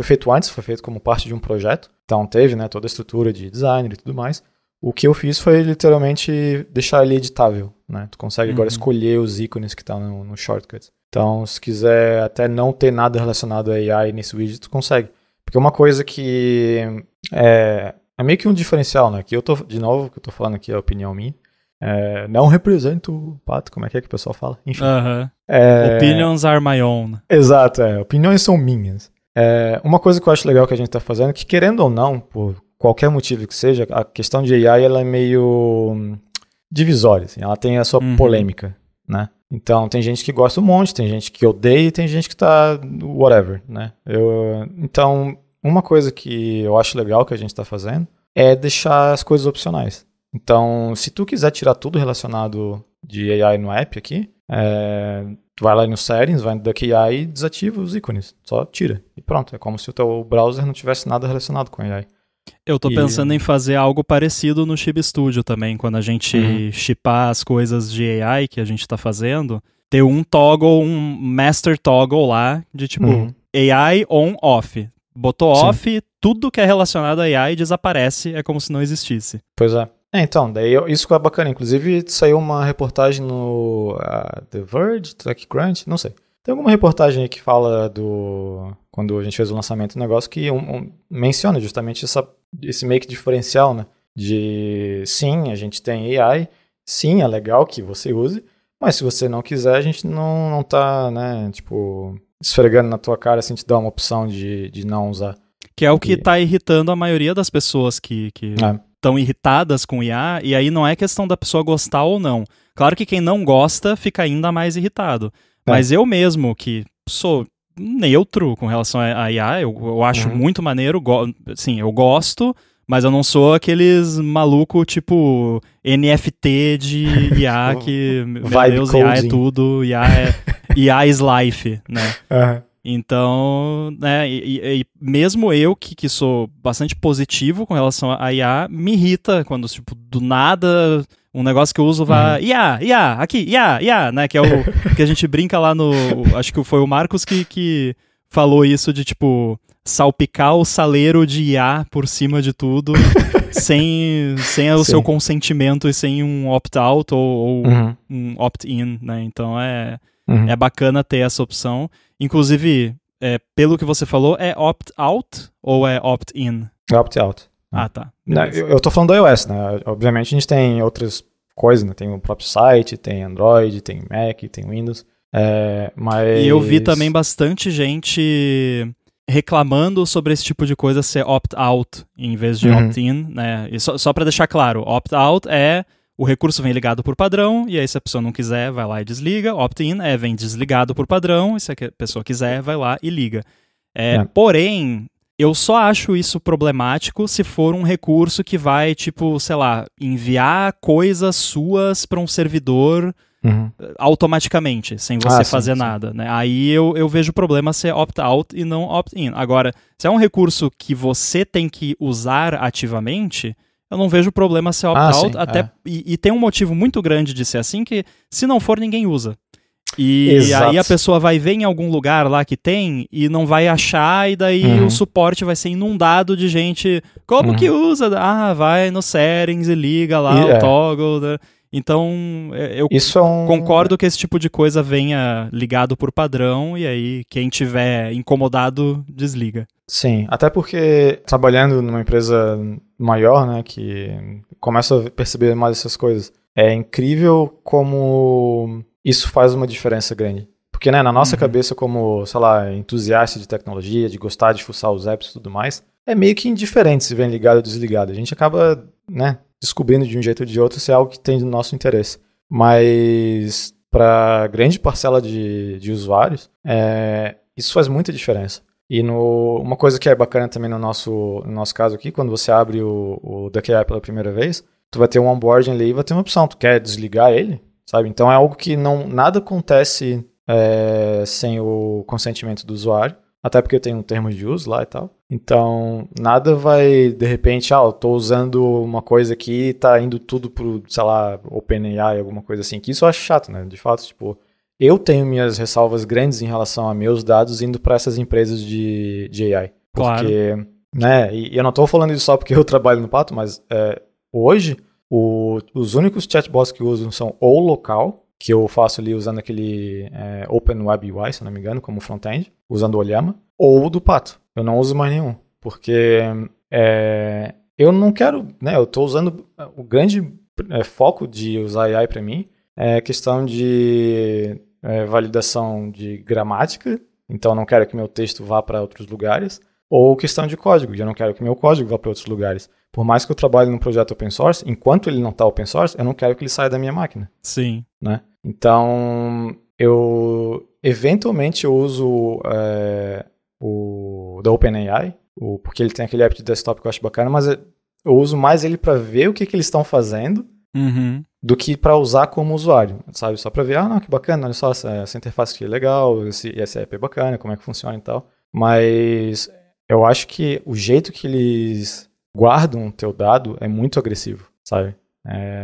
feito antes, foi feito como parte de um projeto, então teve, né, toda a estrutura de designer e tudo mais. O que eu fiz foi literalmente deixar ele editável, né? Tu consegue agora escolher os ícones que estão no Shortcuts. Então, se quiser até não ter nada relacionado a AI nesse widget, tu consegue. Porque uma coisa que é meio que um diferencial, né? Que eu tô, de novo, que eu tô falando aqui é a opinião minha. Não represento o Pato, como é que o pessoal fala? Enfim. Opinions are my own. Exato, opiniões são minhas. Uma coisa que eu acho legal que a gente tá fazendo é que, querendo ou não, por qualquer motivo que seja, a questão de AI ela é meio divisória, assim, ela tem a sua polêmica, né? Então, tem gente que gosta um monte, tem gente que odeia e tem gente que tá whatever, né? Então, uma coisa que eu acho legal que a gente tá fazendo é deixar as coisas opcionais. Então, se tu quiser tirar tudo relacionado de AI no app aqui, tu vai lá no Settings, vai no Duck AI e desativa os ícones. Só tira. E pronto. É como se o teu browser não tivesse nada relacionado com AI. Eu tô pensando em fazer algo parecido no Chib Studio também, quando a gente shippar as coisas de AI que a gente tá fazendo, ter um toggle, um master toggle lá, de tipo, AI on, off. Botou off, tudo que é relacionado a AI desaparece, é como se não existisse. Pois é. Então, daí isso que é bacana. Inclusive, saiu uma reportagem no The Verge, TechCrunch, não sei. Tem alguma reportagem aí que fala quando a gente fez o lançamento do negócio, que menciona justamente esse meio que diferencial, né? De, sim, a gente tem AI, sim, é legal que você use, mas se você não quiser, a gente não tá, né, tipo, esfregando na tua cara, assim, te dá uma opção de não usar. Que é o que tá irritando a maioria das pessoas que estão irritadas com IA, e aí não é questão da pessoa gostar ou não. Claro que quem não gosta fica ainda mais irritado. Mas eu mesmo, que sou neutro com relação a IA, eu acho muito maneiro, sim, eu gosto, mas eu não sou aqueles maluco tipo NFT de IA que, meu Deus, coding. IA é tudo, IA is life, né? Então, né, e mesmo eu que sou bastante positivo com relação a IA, me irrita quando, tipo, do nada, um negócio que eu uso vai, IA, aqui, IA, né, que é o que a gente brinca lá acho que foi o Marcos que falou isso de, tipo, salpicar o saleiro de IA por cima de tudo, sem o seu consentimento e sem um opt-out ou um opt-in, né, então é bacana ter essa opção. Inclusive, pelo que você falou, é opt-out ou é opt-in? É opt-out. Ah, tá. Eu tô falando do iOS, né? Obviamente a gente tem outras coisas, né? Tem o próprio site, tem Android, tem Mac, tem Windows. Mas... E eu vi também bastante gente reclamando sobre esse tipo de coisa ser opt-out em vez de opt-in, né? E só para deixar claro, opt-out é... O recurso vem ligado por padrão, e aí se a pessoa não quiser, vai lá e desliga. Opt-in vem desligado por padrão, e se a pessoa quiser, vai lá e liga. Porém, eu só acho isso problemático se for um recurso que vai, tipo, sei lá, enviar coisas suas para um servidor automaticamente, sem você fazer nada, né? Aí eu vejo o problema ser opt-out e não opt-in. Agora, se é um recurso que você tem que usar ativamente... Eu não vejo problema ser opt-out, e tem um motivo muito grande de ser assim, que se não for, ninguém usa. E Exato. aí a pessoa vai ver em algum lugar lá que tem e não vai achar, e daí o suporte vai ser inundado de gente. Como que usa? Ah, vai no settings e liga lá o toggle. Né? Então, eu concordo que esse tipo de coisa venha ligado por padrão, e aí quem tiver incomodado, desliga. Sim, até porque trabalhando numa empresa maior, né, que começa a perceber mais essas coisas, é incrível como isso faz uma diferença grande. Porque, né, na nossa cabeça como, sei lá, entusiasta de tecnologia, de gostar de fuçar os apps e tudo mais, é meio que indiferente se vem ligado ou desligado. A gente acaba, né, descobrindo de um jeito ou de outro se é algo que tem do nosso interesse. Mas para grande parcela de usuários, isso faz muita diferença. E uma coisa que é bacana também no nosso caso aqui, quando você abre o DuckAI pela primeira vez, tu vai ter um onboarding ali e vai ter uma opção. Tu quer desligar ele, sabe? Então é algo que nada acontece sem o consentimento do usuário. Até porque tem um termo de uso lá e tal. Então, nada vai, de repente, eu tô usando uma coisa aqui e tá indo tudo pro, sei lá, OpenAI, alguma coisa assim. Que isso eu acho chato, né? De fato, tipo, eu tenho minhas ressalvas grandes em relação a meus dados indo para essas empresas de AI. Porque, claro. Né, e eu não tô falando isso só porque eu trabalho no Pato, mas hoje, os únicos chatbots que eu uso são ou local, que eu faço ali usando aquele OpenWebUI, se não me engano, como front-end, usando o Ollama, ou do Pato. Eu não uso mais nenhum, porque eu não quero, né, eu estou usando o grande foco de usar AI para mim é questão de validação de gramática, então eu não quero que meu texto vá para outros lugares, ou questão de código, eu não quero que meu código vá para outros lugares. Por mais que eu trabalhe num projeto open source, enquanto ele não está open source, eu não quero que ele saia da minha máquina. Sim. Né? Então, eu eventualmente eu uso o da OpenAI, porque ele tem aquele app de desktop que eu acho bacana, mas eu uso mais ele para ver o que eles estão fazendo do que para usar como usuário, sabe? Só para ver, que bacana, olha só, essa interface aqui é legal, esse app é bacana, como é que funciona e tal. Mas eu acho que o jeito que eles guardam o teu dado é muito agressivo, sabe?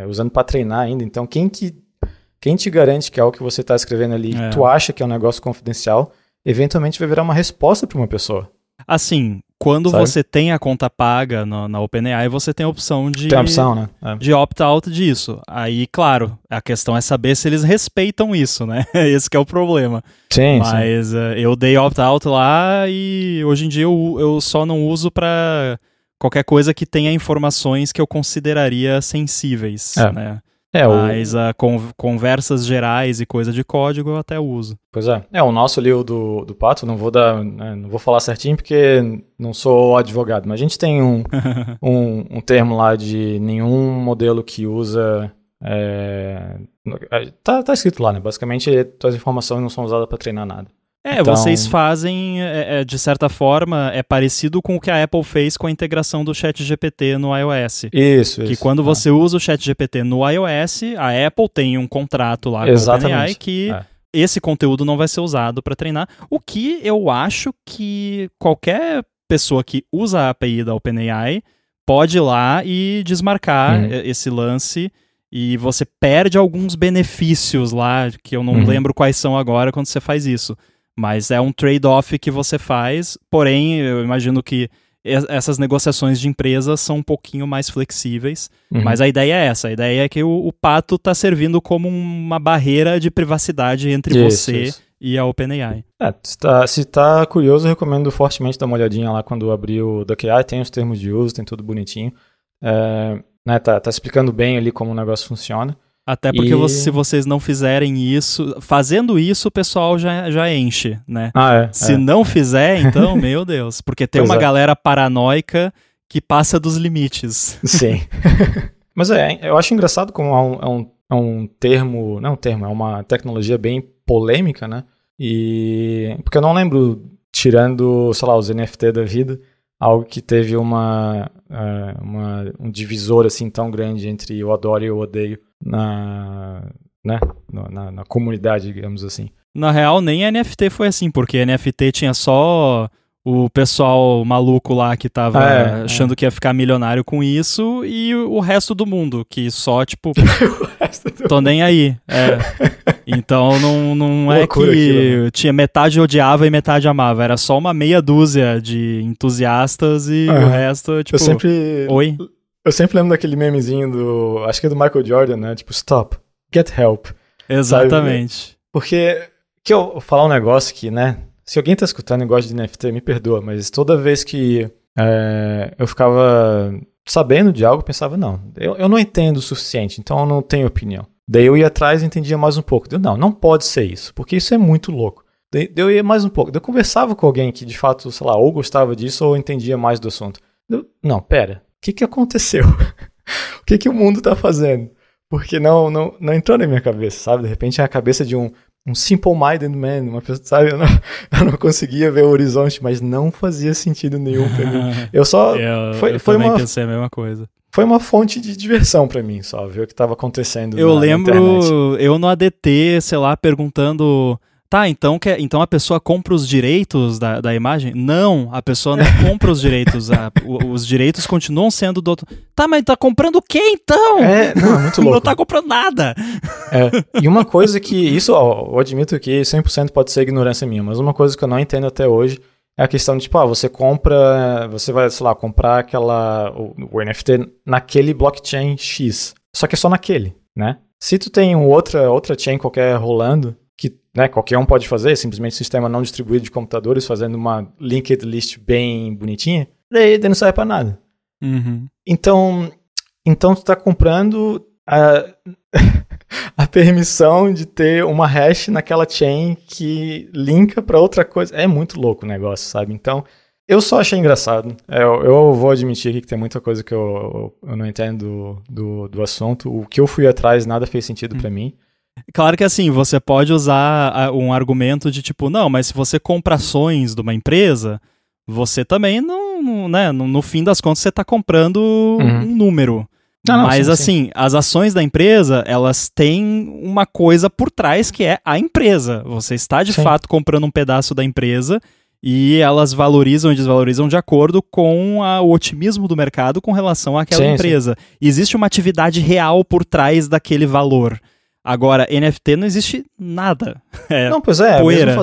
Usando para treinar ainda. Então, quem te garante que é o que você está escrevendo ali, tu acha que é um negócio confidencial, eventualmente vai virar uma resposta para uma pessoa. Assim, quando você tem a conta paga na OpenAI, você tem a opção de... Tem a opção, né? De opt-out disso. Aí, claro, a questão é saber se eles respeitam isso, né? Esse que é o problema. Sim, mas eu dei opt-out lá e hoje em dia eu só não uso para qualquer coisa que tenha informações que eu consideraria sensíveis, né? Mas conversas gerais e coisa de código eu até uso. Pois é. O nosso ali, o do Pato, não vou falar certinho porque não sou advogado, mas a gente tem um termo lá de nenhum modelo que usa... Tá escrito lá, né? Basicamente, as informações não são usadas para treinar nada. Então... vocês fazem, de certa forma, é parecido com o que a Apple fez com a integração do ChatGPT no iOS. Isso. Que quando você usa o ChatGPT no iOS, a Apple tem um contrato lá com a OpenAI que esse conteúdo não vai ser usado para treinar. O que eu acho que qualquer pessoa que usa a API da OpenAI pode ir lá e desmarcar esse lance e você perde alguns benefícios lá, que eu não lembro quais são agora quando você faz isso. Mas é um trade-off que você faz, porém, eu imagino que essas negociações de empresas são um pouquinho mais flexíveis, mas a ideia é essa, a ideia é que o Pato está servindo como uma barreira de privacidade entre você e a OpenAI. Se tá curioso, eu recomendo fortemente dar uma olhadinha lá quando abrir o DuckAI, tem os termos de uso, tem tudo bonitinho, né, tá explicando bem ali como o negócio funciona. Até porque se vocês não fizerem isso, fazendo isso, o pessoal já enche, né? Se não fizer, então, meu Deus. Porque tem uma galera paranoica que passa dos limites. Sim. Mas eu acho engraçado como é um termo, não é um termo, é uma tecnologia bem polêmica, né? Porque eu não lembro, tirando, sei lá, os NFT da vida, algo que teve um divisor assim tão grande entre eu adoro e eu odeio na comunidade, digamos assim. Na real, nem NFT foi assim, porque NFT tinha só o pessoal maluco lá que tava achando que ia ficar milionário com isso e o resto do mundo, que só, tipo, tô nem aí. Então não é que aquilo, tinha metade odiava e metade amava, era só uma meia dúzia de entusiastas e o resto, tipo, oi? Eu sempre lembro daquele memezinho acho que é do Michael Jordan, né? Tipo, stop, get help. Exatamente. Sabe? Porque, que eu vou falar um negócio que, né? Se alguém tá escutando e gosta de NFT, me perdoa, mas toda vez que eu ficava sabendo de algo, eu pensava, não, eu não entendo o suficiente, então eu não tenho opinião. Daí eu ia atrás e entendia mais um pouco. Não pode ser isso, porque isso é muito louco. Daí eu ia mais um pouco. Daí eu conversava com alguém que, de fato, sei lá, ou gostava disso ou entendia mais do assunto. Não, pera, o que aconteceu? O que o mundo tá fazendo? Porque não entrou na minha cabeça, sabe? De repente é a cabeça de um simple-minded man, uma pessoa, sabe? Eu não conseguia ver o horizonte, mas não fazia sentido nenhum pra mim. Eu também pensei a mesma coisa. Foi uma fonte de diversão pra mim, só ver o que tava acontecendo eu na lembro, internet. Eu no ADT, sei lá, perguntando... Tá, então a pessoa compra os direitos da imagem? Não, a pessoa não compra os direitos. Os direitos continuam sendo do outro. Tá, mas tá comprando o quê então? É muito louco. Não tá comprando nada. E uma coisa que, isso eu admito que 100% pode ser ignorância minha, mas uma coisa que eu não entendo até hoje é a questão de, tipo, você vai, sei lá, comprar o NFT naquele blockchain X, só que é só naquele, né? Se tu tem outra chain qualquer rolando, que, né, qualquer um pode fazer, simplesmente sistema não distribuído de computadores, fazendo uma linked list bem bonitinha, daí não serve pra nada. Uhum. Então tu tá comprando a permissão de ter uma hash naquela chain que linka pra outra coisa. É muito louco o negócio, sabe? Então, eu só achei engraçado. Eu vou admitir aqui que tem muita coisa que eu não entendo do assunto. O que eu fui atrás, nada fez sentido pra mim. Claro que assim, você pode usar um argumento de tipo, não, mas se você compra ações de uma empresa, você também não, né, no fim das contas você está comprando um número. Mas assim, as ações da empresa, elas têm uma coisa por trás que é a empresa. Você está de fato comprando um pedaço da empresa e elas valorizam e desvalorizam de acordo com o otimismo do mercado com relação àquela empresa. E existe uma atividade real por trás daquele valor. Agora, NFT não existe nada. Poeira.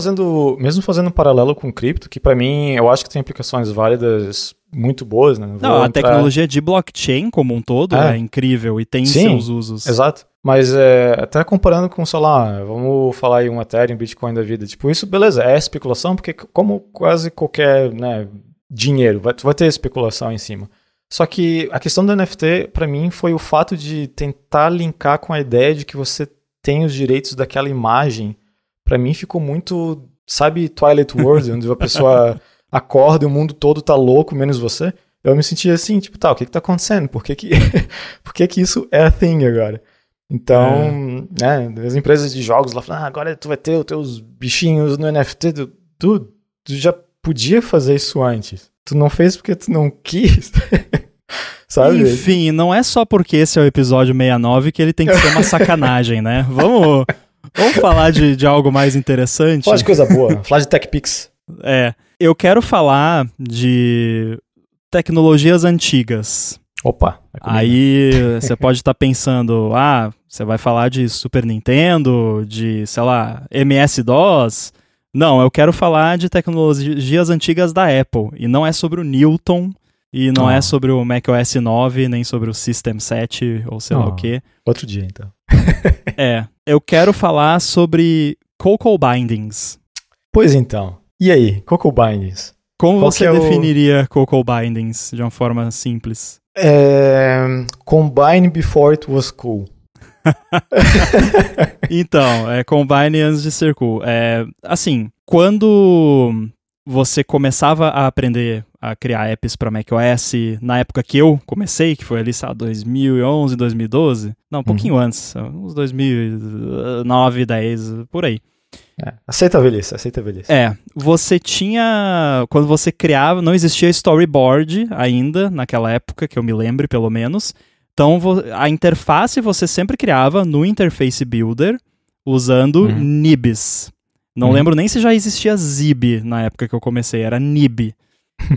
Mesmo fazendo um paralelo com cripto, que pra mim eu acho que tem implicações válidas muito boas, né? A tecnologia de blockchain como um todo é incrível e tem seus usos. Exato. Mas até comparando com, sei lá, vamos falar aí um Ethereum, Bitcoin da vida, tipo, isso beleza, é especulação, porque como quase qualquer, né, dinheiro, tu vai ter especulação em cima. Só que a questão do NFT, pra mim, foi o fato de tentar linkar com a ideia de que você tem os direitos daquela imagem. Pra mim ficou muito, sabe, Twilight World, onde a pessoa acorda e o mundo todo tá louco, menos você. Eu me sentia assim, tipo, o que tá acontecendo? Por que isso é a thing agora? Então, as empresas de jogos lá falam, agora tu vai ter os teus bichinhos no NFT. Tu já podia fazer isso antes. Tu não fez porque tu não quis. Sabe? Enfim, não é só porque esse é o episódio 69 que ele tem que ser uma sacanagem, né? Vamos falar de algo mais interessante. Falar de coisa boa, falar de TechPix. Eu quero falar de tecnologias antigas. Opa! Aí você pode estar pensando, você vai falar de Super Nintendo, de, sei lá, MS-DOS. Não, eu quero falar de tecnologias antigas da Apple. E não é sobre o Newton, e não é sobre o macOS 9, nem sobre o System 7, ou sei lá o quê. Outro dia, então. Eu quero falar sobre Cocoa Bindings. Pois então. E aí, Cocoa Bindings? Como você definiria Cocoa Bindings de uma forma simples? Combine before it was cool. Então, combine antes de ser cool. Assim, quando você começava a aprender a criar apps para macOS, na época que eu comecei, que foi ali, sabe, 2011, 2012, não, um pouquinho antes, uns 2009, 10, por aí. Aceita a velhice. Você tinha, quando você criava, não existia storyboard ainda, naquela época, que eu me lembre, pelo menos. Então, a interface você sempre criava no Interface Builder, usando nibs. Não lembro nem se já existia Zib na época que eu comecei, era Nib.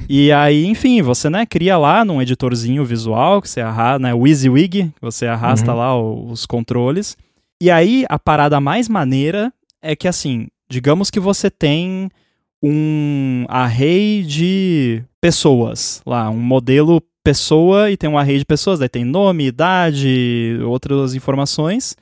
E aí, enfim, você, né, cria lá num editorzinho visual, que você arrasta, né, WYSIWYG, você arrasta lá os controles. E aí, a parada mais maneira é que, assim, digamos que você tem um array de pessoas lá, um modelo pessoa e tem um array de pessoas, daí tem nome, idade, outras informações.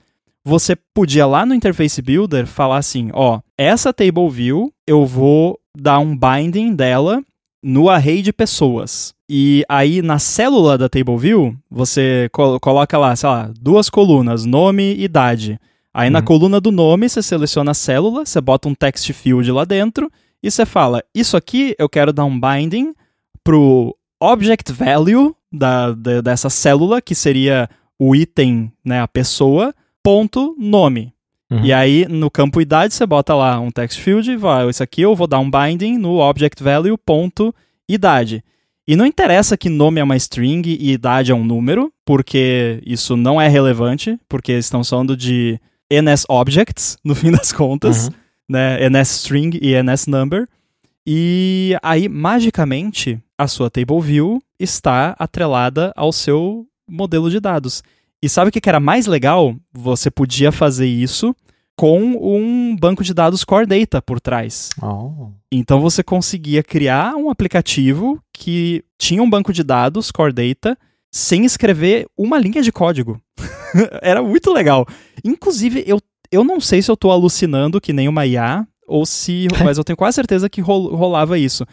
Você podia lá no Interface Builder falar assim, ó, essa table view eu vou dar um binding dela no array de pessoas. E aí na célula da table view, você coloca lá, sei lá, 2 colunas, nome e idade. Aí na coluna do nome você seleciona a célula, você bota um text field lá dentro e você fala, isso aqui eu quero dar um binding pro object value dessa célula, que seria o item, né, a pessoa, ponto nome. E aí, no campo idade, você bota lá um text field, vai, isso aqui eu vou dar um binding no object value ponto idade. E não interessa que nome é uma string e idade é um número, porque isso não é relevante, porque estamos falando de NS objects, no fim das contas, né, NS string e NS number. E aí, magicamente, a sua table view está atrelada ao seu modelo de dados. E sabe o que era mais legal? Você podia fazer isso com um banco de dados Core Data por trás. Então você conseguia criar um aplicativo que tinha um banco de dados Core Data sem escrever uma linha de código. Era muito legal. Inclusive, eu não sei se eu estou alucinando que nem uma IA, mas eu tenho quase certeza que rolava isso.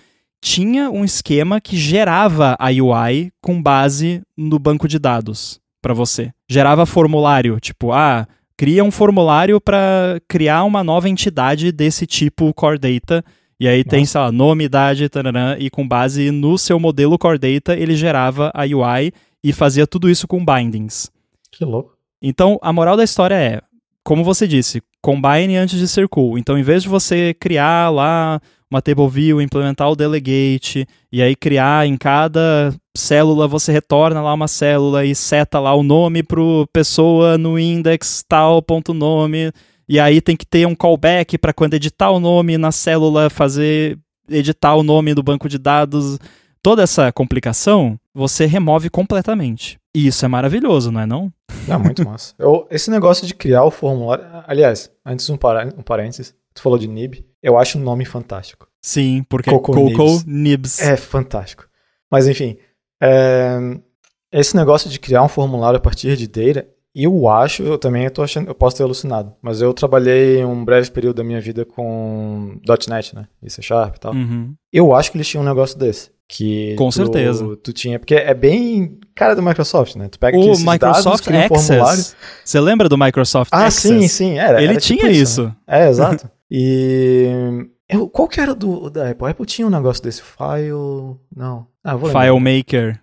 Tinha um esquema que gerava a UI com base no banco de dados para você. Gerava formulário, tipo, cria um formulário para criar uma nova entidade desse tipo Core Data, e aí tem, sei lá, nome, idade, tarará, e com base no seu modelo Core Data, ele gerava a UI e fazia tudo isso com bindings. Que louco. Então, a moral da história é, como você disse, combine antes de ser cool. Então, em vez de você criar lá uma table view, implementar o delegate, e aí criar em cada célula, você retorna lá uma célula e seta lá o nome pro pessoa no index tal.nome, e aí tem que ter um callback para quando editar o nome na célula, editar o nome do banco de dados. Toda essa complicação, você remove completamente. E isso é maravilhoso, não é não? É muito massa. Esse negócio de criar o formulário... Aliás, antes um parênteses, tu falou de Nib, eu acho o nome fantástico. Sim, porque Coco Nibs. É fantástico. Mas enfim, esse negócio de criar um formulário a partir de data, eu também tô achando, eu posso ter alucinado, mas eu trabalhei um breve período da minha vida com .NET, né, e C# e tal. Eu acho que eles tinham um negócio desse. Que com certeza. Tu tinha, porque é bem cara do Microsoft, né? Tu pega o Microsoft dados, cria um formulário. Você lembra do Microsoft Access? Sim. Ele era tinha tipo isso. Né? Exato. E... qual que era da Apple? A Apple tinha um negócio desse. Não. Vou lembrar.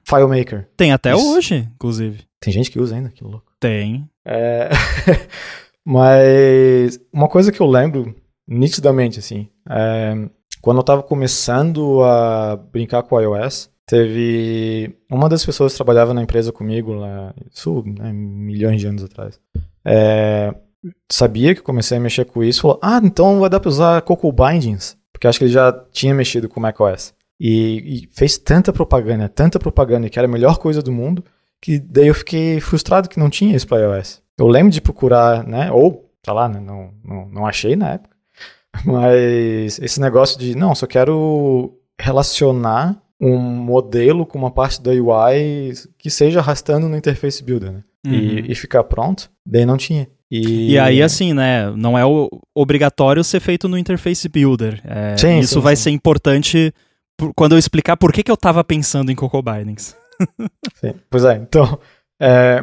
FileMaker. Tem até hoje, inclusive. Tem gente que usa ainda, que louco. Tem. Mas uma coisa que eu lembro nitidamente, assim, quando eu tava começando a brincar com o iOS, teve uma das pessoas que trabalhava na empresa comigo lá, isso, né, milhões de anos atrás, sabia que eu comecei a mexer com isso, falou, então vai dar pra usar Cocoa Bindings, porque acho que ele já tinha mexido com o macOS. E fez tanta propaganda, que era a melhor coisa do mundo, que daí eu fiquei frustrado que não tinha isso para iOS. Eu lembro de procurar, né, ou, sei lá, né, não achei na época, mas esse negócio de, só quero relacionar um modelo com uma parte da UI que seja arrastando no Interface Builder, né, e ficar pronto, daí não tinha. E aí, assim, né, não é obrigatório ser feito no Interface Builder. Isso vai ser importante quando eu explicar por que eu tava pensando em Cocoa Bindings. Sim, pois é, então...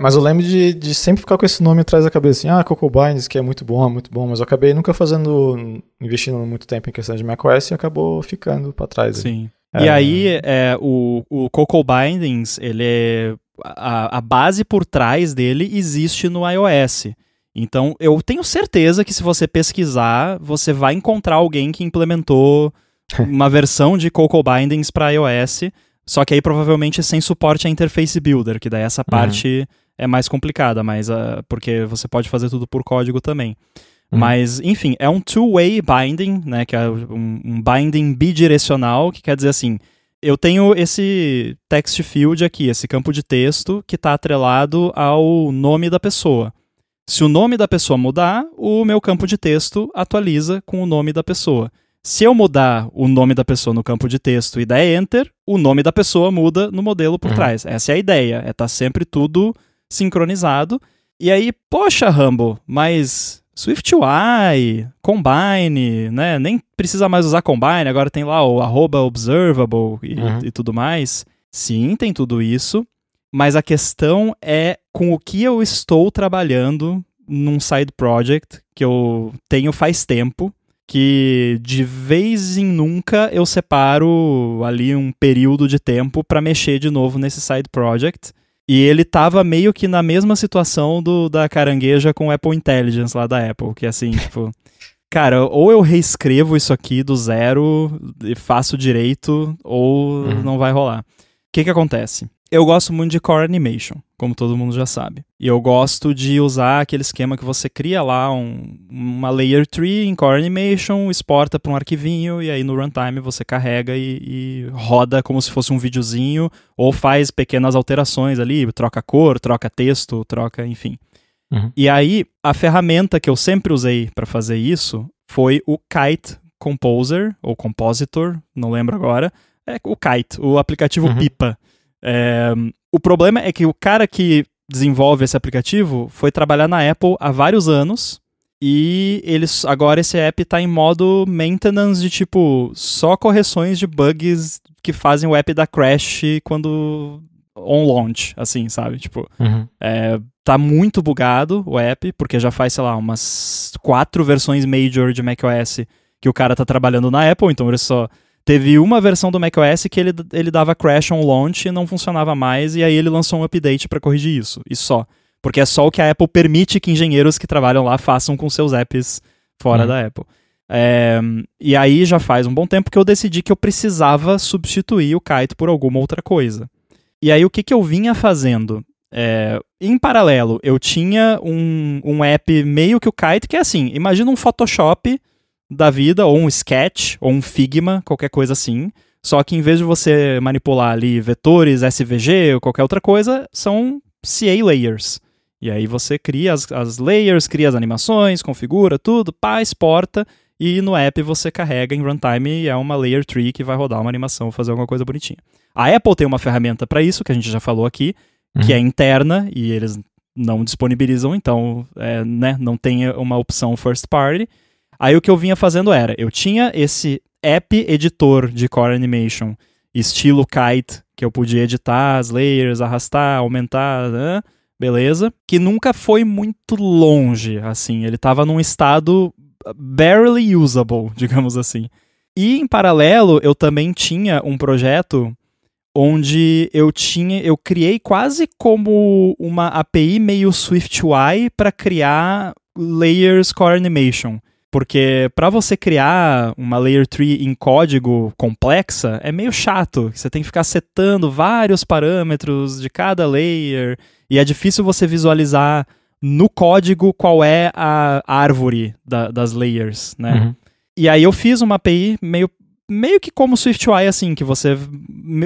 mas eu lembro de sempre ficar com esse nome atrás da cabeça, assim, Cocoa Bindings, que é muito bom, mas eu acabei nunca investindo muito tempo em questão de macOS e acabou ficando pra trás. Sim. E aí, o Cocoa Bindings, a base por trás dele existe no iOS. Então, eu tenho certeza que se você pesquisar, você vai encontrar alguém que implementou uma versão de Cocoa Bindings para iOS, só que aí provavelmente sem suporte a Interface Builder, que daí essa parte é mais complicada, mas porque você pode fazer tudo por código também. Mas, enfim, é um two-way binding, né, que é um binding bidirecional, que quer dizer assim, eu tenho esse text field aqui, esse campo de texto, que está atrelado ao nome da pessoa. Se o nome da pessoa mudar, o meu campo de texto atualiza com o nome da pessoa. Se eu mudar o nome da pessoa no campo de texto e der Enter, o nome da pessoa muda no modelo por trás. Essa é a ideia, é estar sempre tudo sincronizado. E aí, poxa, Rambo, mas SwiftUI, Combine, né? Nem precisa mais usar Combine, agora tem lá o @observable e tudo mais. Sim, tem tudo isso, mas a questão é com o que eu estou trabalhando num side project que eu tenho faz tempo, que de vez em nunca eu separo ali um período de tempo para mexer de novo nesse side project. E ele tava meio que na mesma situação da carangueja com o Apple Intelligence lá da Apple, que assim, tipo, cara, ou eu reescrevo isso aqui do zero e faço direito, ou não vai rolar. O que acontece? Eu gosto muito de Core Animation, como todo mundo já sabe. E eu gosto de usar aquele esquema que você cria lá uma layer tree em Core Animation, exporta para um arquivinho e aí no runtime você carrega e roda como se fosse um videozinho ou faz pequenas alterações ali, troca cor, troca texto, troca, enfim. E aí a ferramenta que eu sempre usei para fazer isso foi o Kite Composer, ou Compositor, não lembro agora. É o Kite, o aplicativo Pipa. O problema é que o cara que desenvolve esse aplicativo foi trabalhar na Apple há vários anos e agora esse app está em modo maintenance de tipo só correções de bugs que fazem o app dar crash quando on launch, assim, sabe? Tipo, tá muito bugado o app, porque já faz, sei lá, umas 4 versões major de macOS que o cara tá trabalhando na Apple, então ele só teve uma versão do macOS que ele dava crash on launch e não funcionava mais, e aí ele lançou um update para corrigir isso, e só. Porque é só o que a Apple permite que engenheiros que trabalham lá façam com seus apps fora da Apple. E aí já faz um bom tempo que eu decidi que eu precisava substituir o Kite por alguma outra coisa. E aí o que eu vinha fazendo? Em paralelo, eu tinha um app meio que o Kite, que é assim, imagina um Photoshop da vida, ou um Sketch, ou um Figma, qualquer coisa assim. Só que em vez de você manipular ali vetores, SVG ou qualquer outra coisa, são CA layers. E aí você cria as layers, cria as animações, configura tudo, exporta, e no app você carrega em runtime e é uma layer tree que vai rodar uma animação, fazer alguma coisa bonitinha. A Apple tem uma ferramenta para isso, que a gente já falou aqui, que é interna, e eles não disponibilizam, então não tem uma opção first party. Aí o que eu vinha fazendo eu tinha esse app editor de Core Animation, estilo Kite, que eu podia editar as layers, arrastar, aumentar, beleza, que nunca foi muito longe, assim, ele estava num estado barely usable, digamos assim. E em paralelo, eu também tinha um projeto onde eu criei quase como uma API meio SwiftUI para criar layers Core Animation. Porque para você criar uma layer tree em código complexa, é meio chato. Você tem que ficar setando vários parâmetros de cada layer, e é difícil você visualizar no código qual é a árvore das layers, né? E aí eu fiz uma API meio que como SwiftUI, assim, que você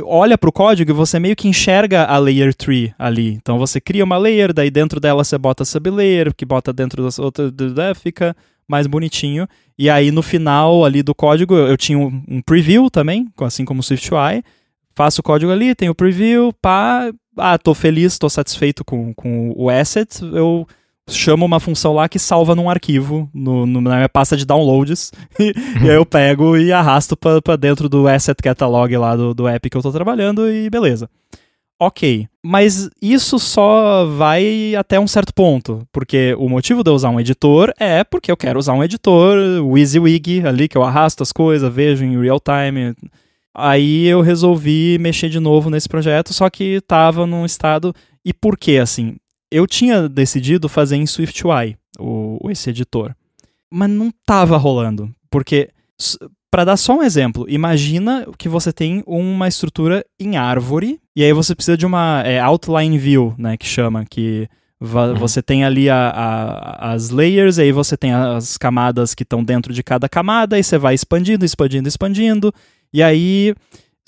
olha para o código e você meio que enxerga a layer tree ali. Então você cria uma layer, daí dentro dela você bota sublayer, que bota dentro das outras, fica mais bonitinho. E aí no final ali do código eu tinha um preview também, assim como o SwiftUI. Faço o código ali, tenho o preview, tô feliz, tô satisfeito com o asset, eu chamo uma função lá que salva num arquivo na minha pasta de downloads e aí eu pego e arrasto para dentro do asset catalog lá do app que eu tô trabalhando e beleza. Ok, mas isso só vai até um certo ponto, porque o motivo de eu usar um editor é porque eu quero usar um editor WYSIWYG ali, que eu arrasto as coisas, vejo em real time. Aí eu resolvi mexer de novo nesse projeto, só que tava num estado... E por quê, assim? Eu tinha decidido fazer em SwiftUI, esse editor, mas não tava rolando, porque... Para dar só um exemplo, imagina que você tem uma estrutura em árvore, e aí você precisa de uma outline view, né, que chama, que Você tem ali as layers, e aí você tem as camadas que estão dentro de cada camada, e você vai expandindo, e aí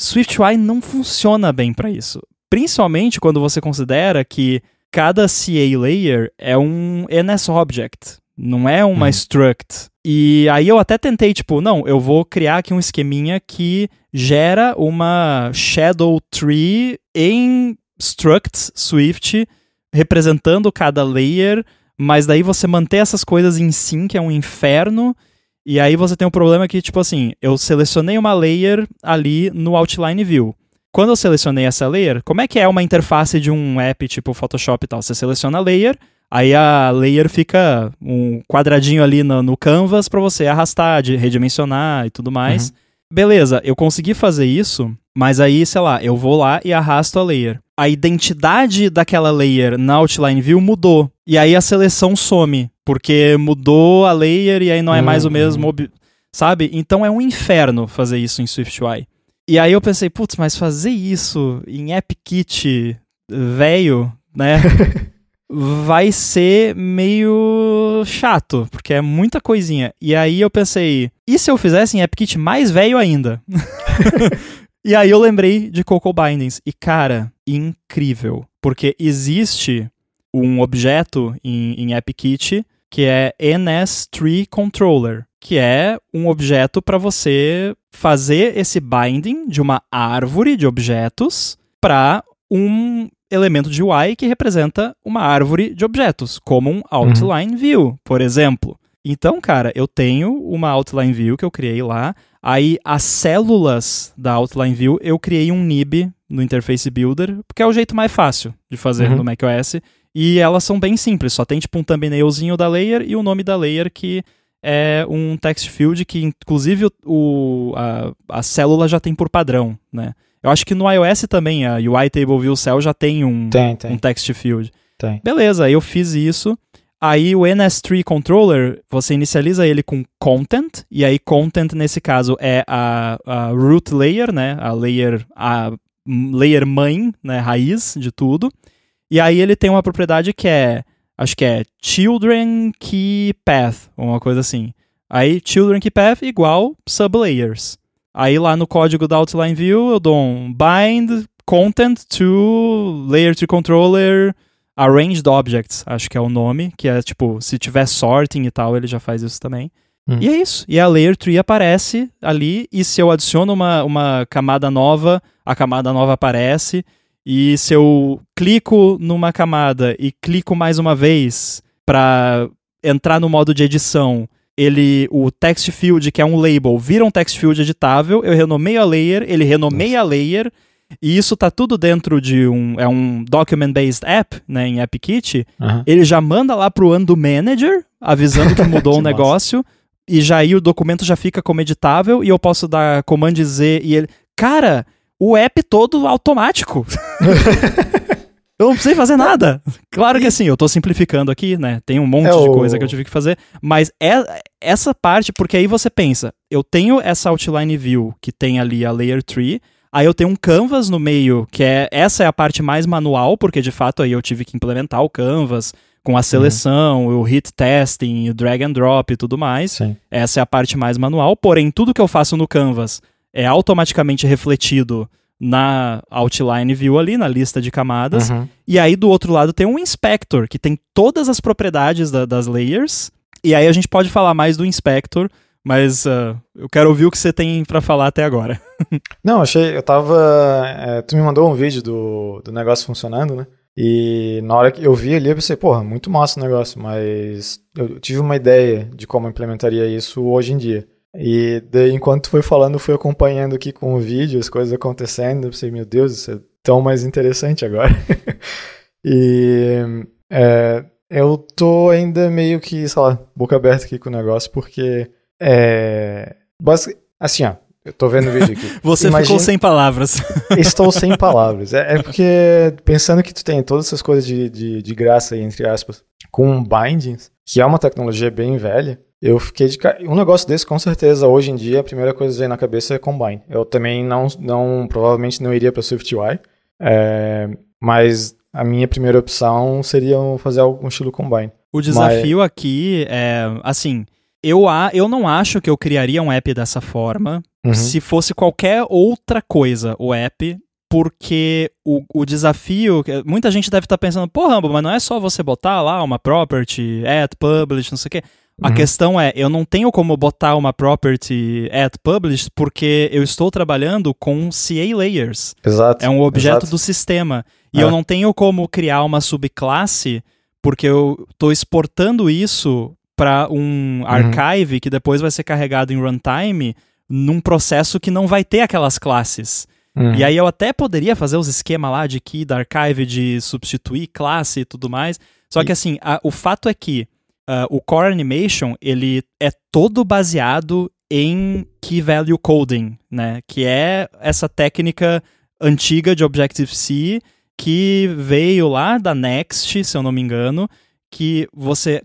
SwiftUI não funciona bem para isso. Principalmente quando você considera que cada CA layer é um NSObject, não é uma struct. E aí eu até tentei, não, eu vou criar aqui um esqueminha que gera uma shadow tree em structs Swift, representando cada layer, mas daí você manter essas coisas em sync é um inferno, e aí você tem um problema que, eu selecionei uma layer ali no Outline View. Quando eu selecionei essa layer, como é que é uma interface de um app tipo Photoshop e tal? Você seleciona a layer, aí a layer fica um quadradinho ali no canvas para você arrastar, redimensionar e tudo mais. Beleza, eu consegui fazer isso, mas aí, sei lá, eu vou lá e arrasto a layer. A identidade daquela layer na Outline View mudou. E aí a seleção some, porque mudou a layer e aí não é mais o mesmo, sabe? Então é um inferno fazer isso em SwiftUI. E aí eu pensei, putz, mas fazer isso em AppKit velho, né? Vai ser meio chato, porque é muita coisinha. E aí eu pensei, e se eu fizesse em AppKit mais velho ainda? E aí eu lembrei de Cocoa Bindings. E cara, incrível. Porque existe um objeto em AppKit que é NS3Controller, que é um objeto para você fazer esse binding de uma árvore de objetos para um elemento de UI que representa uma árvore de objetos, como um Outline View, por exemplo. Então, cara, eu tenho uma Outline View que eu criei lá, aí as células da Outline View eu criei um nib no Interface Builder, porque é o jeito mais fácil de fazer no macOS, e elas são bem simples, só tem um thumbnailzinho da layer e o nome da layer que é um text field que, inclusive, a célula já tem por padrão, né? Eu acho que no iOS também, a UI Table View Cell já tem um text field. Tem. Beleza, eu fiz isso. Aí o NS3 Controller, você inicializa ele com content, e aí content nesse caso é a root layer, né? A layer mãe, né? Raiz de tudo. E aí ele tem uma propriedade que acho que é children key path, uma coisa assim. Aí children key path igual sublayers. Aí lá no código da Outline View eu dou um bind content to layer 3 controller arranged objects, acho que é o nome, que é se tiver sorting e tal, ele já faz isso também. E é isso. E a layer 3 aparece ali, e se eu adiciono uma camada nova, a camada nova aparece, e se eu clico numa camada e clico mais uma vez para entrar no modo de edição, o text field, que é um label, vira um text field editável, eu renomeio a layer, ele renomeia a layer, e isso tá tudo dentro de um document-based app, né, em AppKit, ele já manda lá pro Undo Manager, avisando que mudou um negócio, e já aí o documento já fica como editável, e eu posso dar Command Z, e ele... Cara, o app todo automático! Eu não precisei fazer nada. Claro que assim, eu tô simplificando aqui, né? Tem um monte de coisa que eu tive que fazer, mas essa parte, porque aí você pensa, eu tenho essa Outline View que tem ali a Layer 3, aí eu tenho um Canvas no meio, que essa é a parte mais manual, porque de fato aí eu tive que implementar o Canvas com a seleção, o hit testing, o drag and drop e tudo mais. Sim. Essa é a parte mais manual, porém tudo que eu faço no Canvas é automaticamente refletido na Outline View ali, na lista de camadas. E aí do outro lado tem um Inspector, que tem todas as propriedades das layers. E aí a gente pode falar mais do Inspector, mas eu quero ouvir o que você tem pra falar até agora. Não, tu me mandou um vídeo do negócio funcionando, né? E na hora que eu vi ali, eu pensei, porra, muito massa o negócio, mas eu tive uma ideia de como eu implementaria isso hoje em dia. E daí, enquanto tu foi falando, eu fui acompanhando aqui com o vídeo, as coisas acontecendo, eu pensei, meu Deus, isso é tão mais interessante agora. E eu tô ainda meio que, sei lá, boca aberta aqui com o negócio, porque assim, ó, eu tô vendo o vídeo aqui. Você ficou sem palavras. Estou sem palavras. É porque, pensando que tu tem todas essas coisas de graça aí, entre aspas, com bindings, que é uma tecnologia bem velha, eu fiquei de cara. Um negócio desse, com certeza, hoje em dia, a primeira coisa que vem na cabeça é Combine. Eu também provavelmente não iria para SwiftUI, Mas a minha primeira opção seria fazer algum estilo Combine. O desafio aqui é, assim, eu não acho que eu criaria um app dessa forma se fosse qualquer outra coisa, o app, porque o desafio, muita gente deve estar pensando, pô, Rambo, mas não é só você botar lá uma property, add, publish, não sei o quê. A questão é, eu não tenho como botar uma property add publish porque eu estou trabalhando com CA layers. Exato. É um objeto do sistema. E eu não tenho como criar uma subclasse porque eu estou exportando isso para um archive que depois vai ser carregado em runtime num processo que não vai ter aquelas classes. E aí eu até poderia fazer os esquemas lá de key da archive, de substituir classe e tudo mais. Só que assim, o fato é que o Core Animation, ele é todo baseado em Key Value Coding, né? Que é essa técnica antiga de Objective-C que veio lá da Next, se eu não me engano, que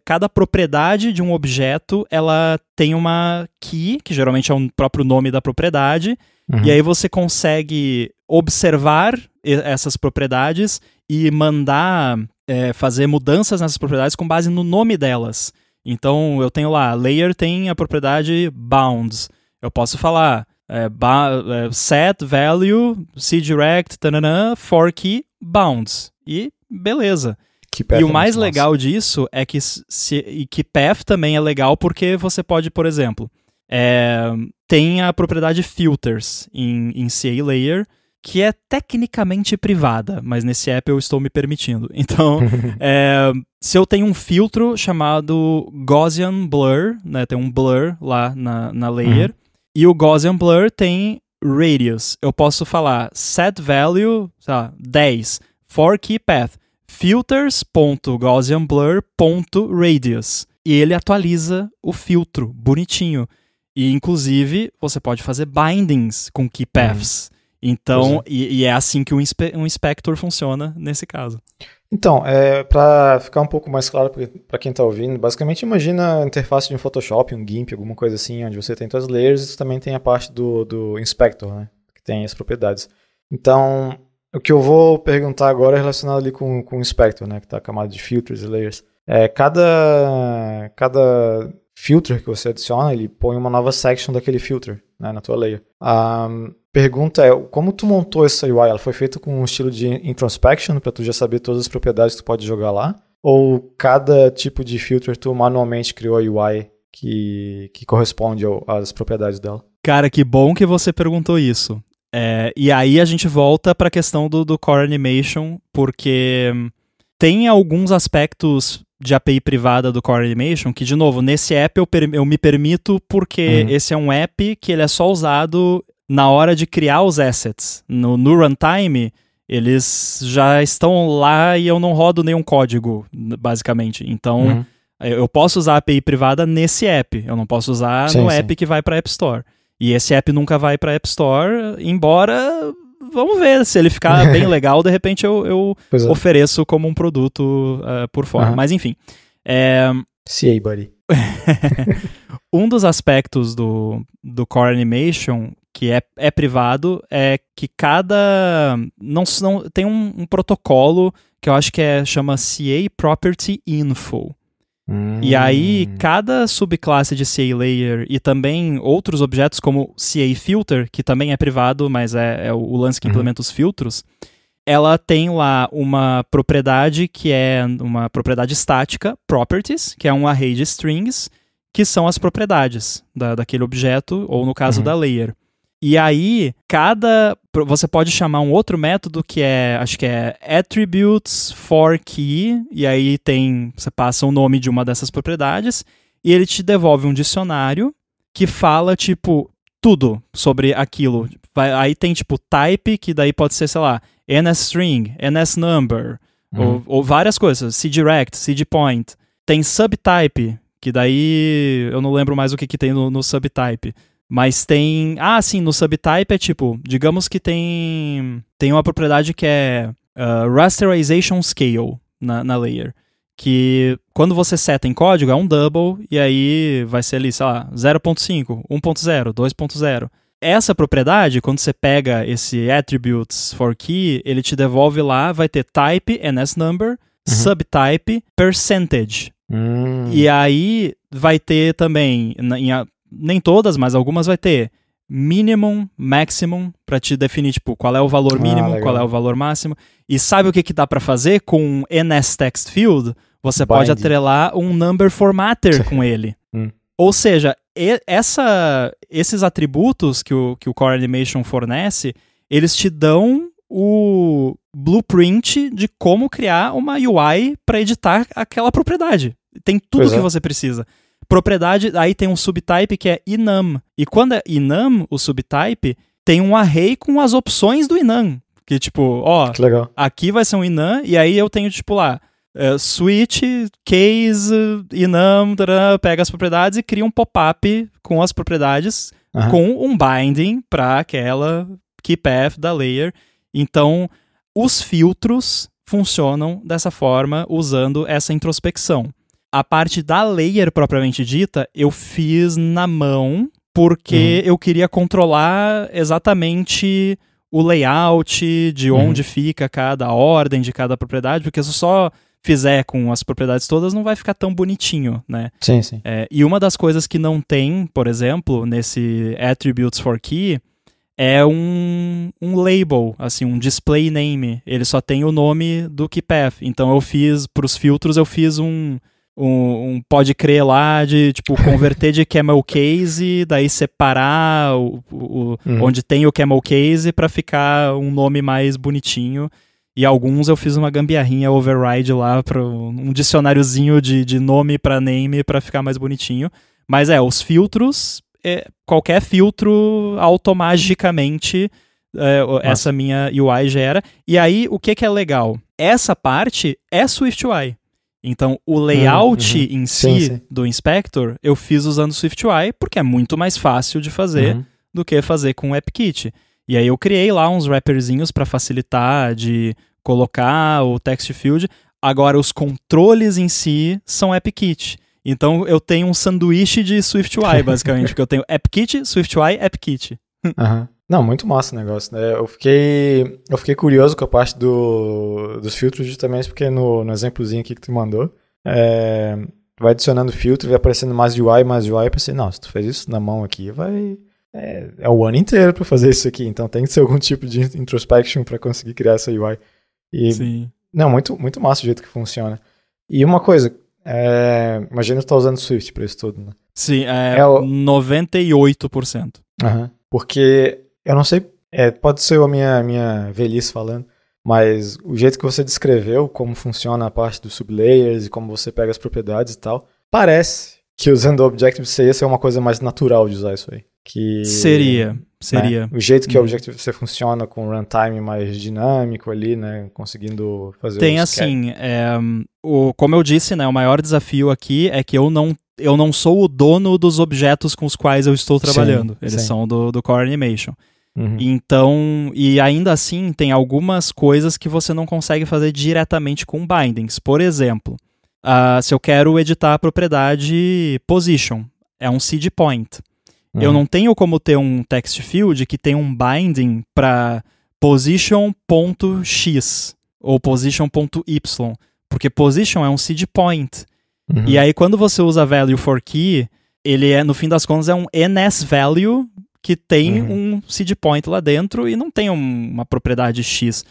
cada propriedade de um objeto, ela tem uma key, que geralmente é o próprio nome da propriedade, e aí você consegue observar essas propriedades e mandar fazer mudanças nessas propriedades com base no nome delas. Então, eu tenho lá, layer tem a propriedade bounds. Eu posso falar set value, cdirect, for key bounds. E beleza. E o mais legal disso é que keeppath também é legal porque você pode, por exemplo, tem a propriedade filters em CA layer, que é tecnicamente privada, mas nesse app eu estou me permitindo. Então, se eu tenho um filtro chamado Gaussian Blur, né, tem um blur lá na layer, e o Gaussian Blur tem radius. Eu posso falar set value 10 for keypath filters.gaussianblur.radius, e ele atualiza o filtro bonitinho. E inclusive você pode fazer bindings com keypaths. Então, e é assim que um inspector funciona nesse caso. Então, para ficar um pouco mais claro para quem está ouvindo, basicamente imagina a interface de um Photoshop, um GIMP, alguma coisa assim, onde você tem todas as layers e também tem a parte do inspector, né, que tem as propriedades. Então, o que eu vou perguntar agora é relacionado ali com o inspector, né, que está camada de filters e layers. Cada filter que você adiciona, ele põe uma nova section daquele filter, né, na tua layer. A pergunta é, como tu montou essa UI? Ela foi feita com um estilo de introspection, para tu já saber todas as propriedades que tu pode jogar lá? Ou cada tipo de filter tu manualmente criou a UI que corresponde às propriedades dela? Cara, que bom que você perguntou isso. E aí a gente volta para a questão do Core Animation, porque tem alguns aspectos de API privada do Core Animation que, de novo, nesse app eu me permito porque esse é um app que ele é só usado na hora de criar os assets. No runtime, eles já estão lá e eu não rodo nenhum código, basicamente. Então, eu posso usar a API privada nesse app. Eu não posso usar no app que vai para a App Store. E esse app nunca vai para a App Store, embora... Vamos ver, se ele ficar bem legal, de repente eu ofereço como um produto por fora. Mas enfim. CA, buddy. Um dos aspectos do Core Animation que é privado é que não tem um protocolo que eu acho que chama CA Property Info. E aí, cada subclasse de CA Layer e também outros objetos como CA Filter, que também é privado, mas é o lance que implementa os filtros, ela tem lá uma propriedade que é uma propriedade estática, properties, que é um array de strings, que são as propriedades daquele objeto, ou no caso da layer. E aí, você pode chamar um outro método que acho que é attributes for key, e aí você passa o nome de uma dessas propriedades, e ele te devolve um dicionário que fala, tipo, tudo sobre aquilo. Aí tem, tipo, type, que daí pode ser, sei lá, NSString, NSNumber, ou várias coisas, cdirect, cdpoint. Tem subtype, que daí eu não lembro mais o que tem no subtype. Mas tem... sim, no subtype é tipo... Digamos que tem uma propriedade que é rasterization scale na layer. Que quando você seta em código é um double, e aí vai ser ali, sei lá, 0.5, 1.0, 2.0. essa propriedade, quando você pega esse attributes for key, ele te devolve lá, vai ter type, NSNumber, subtype, percentage. E aí vai ter também, nem todas, mas algumas vai ter minimum, maximum, para te definir, tipo, qual é o valor mínimo, qual é o valor máximo. E sabe o que dá para fazer com NSTextField? Você pode atrelar um number formatter com ele. Ou seja, esses atributos que o Core Animation fornece, eles te dão o blueprint de como criar uma UI para editar aquela propriedade. Tem tudo que você precisa. Propriedade, aí tem um subtype que é enum. E quando é enum, o subtype, tem um array com as opções do enum. Que tipo, que legal. Aqui vai ser um enum, e aí eu tenho tipo lá, switch, case, enum, pega as propriedades e cria um pop-up com as propriedades com um binding para aquela key path da layer. Então, os filtros funcionam dessa forma, usando essa introspecção. A parte da layer propriamente dita, eu fiz na mão, porque eu queria controlar exatamente o layout, de onde fica cada ordem de cada propriedade, porque se eu só fizer com as propriedades todas, não vai ficar tão bonitinho, né? Sim. E uma das coisas que não tem, por exemplo, nesse Attributes for Key, é um label, assim, um display name. Ele só tem o nome do keypath. Então eu fiz, para os filtros, eu fiz um pode crer lá de, tipo, converter de camel case, daí separar onde tem o camel case para ficar um nome mais bonitinho. E alguns eu fiz uma gambiarrinha override lá, para um dicionáriozinho de nome para name para ficar mais bonitinho. Mas os filtros, qualquer filtro automaticamente essa minha UI gera. E aí, o que é legal? Essa parte é SwiftUI. Então, o layout em si do Inspector, eu fiz usando SwiftUI, porque é muito mais fácil de fazer do que fazer com o AppKit. E aí eu criei lá uns wrapperzinhos para facilitar de colocar o text field. Agora, os controles em si são AppKit. Então, eu tenho um sanduíche de SwiftUI, basicamente, porque eu tenho AppKit, SwiftUI, AppKit. Não, muito massa o negócio, né? Eu fiquei curioso com a parte dos filtros justamente porque no exemplozinho aqui que tu mandou, vai adicionando filtro, vai aparecendo mais UI, eu pensei, não, se tu fez isso na mão aqui, é o ano inteiro pra fazer isso aqui, então tem que ser algum tipo de introspection pra conseguir criar essa UI. Sim. Não, muito, muito massa o jeito que funciona. E uma coisa, imagina que tu tá usando Swift pra isso tudo, né? Sim, 98%. Porque eu não sei, pode ser a minha velhice falando, mas o jeito que você descreveu como funciona a parte dos sublayers e como você pega as propriedades e tal, parece que usando Objective-C ia ser uma coisa mais natural de usar isso aí. Seria. Né? O jeito que o Objective-C funciona com o runtime mais dinâmico ali, né? Conseguindo fazer Tem assim, como eu disse, né? O maior desafio aqui é que eu não sou o dono dos objetos com os quais eu estou trabalhando. Eles são do Core Animation. Então, e ainda assim, tem algumas coisas que você não consegue fazer diretamente com bindings. Por exemplo, se eu quero editar a propriedade position, é um seed point. Eu não tenho como ter um text field que tem um binding para position.x ou position.y, porque position é um seed point. E aí, quando você usa value for key, ele no fim das contas, é um NSValue que tem um seed point lá dentro e não tem uma propriedade X.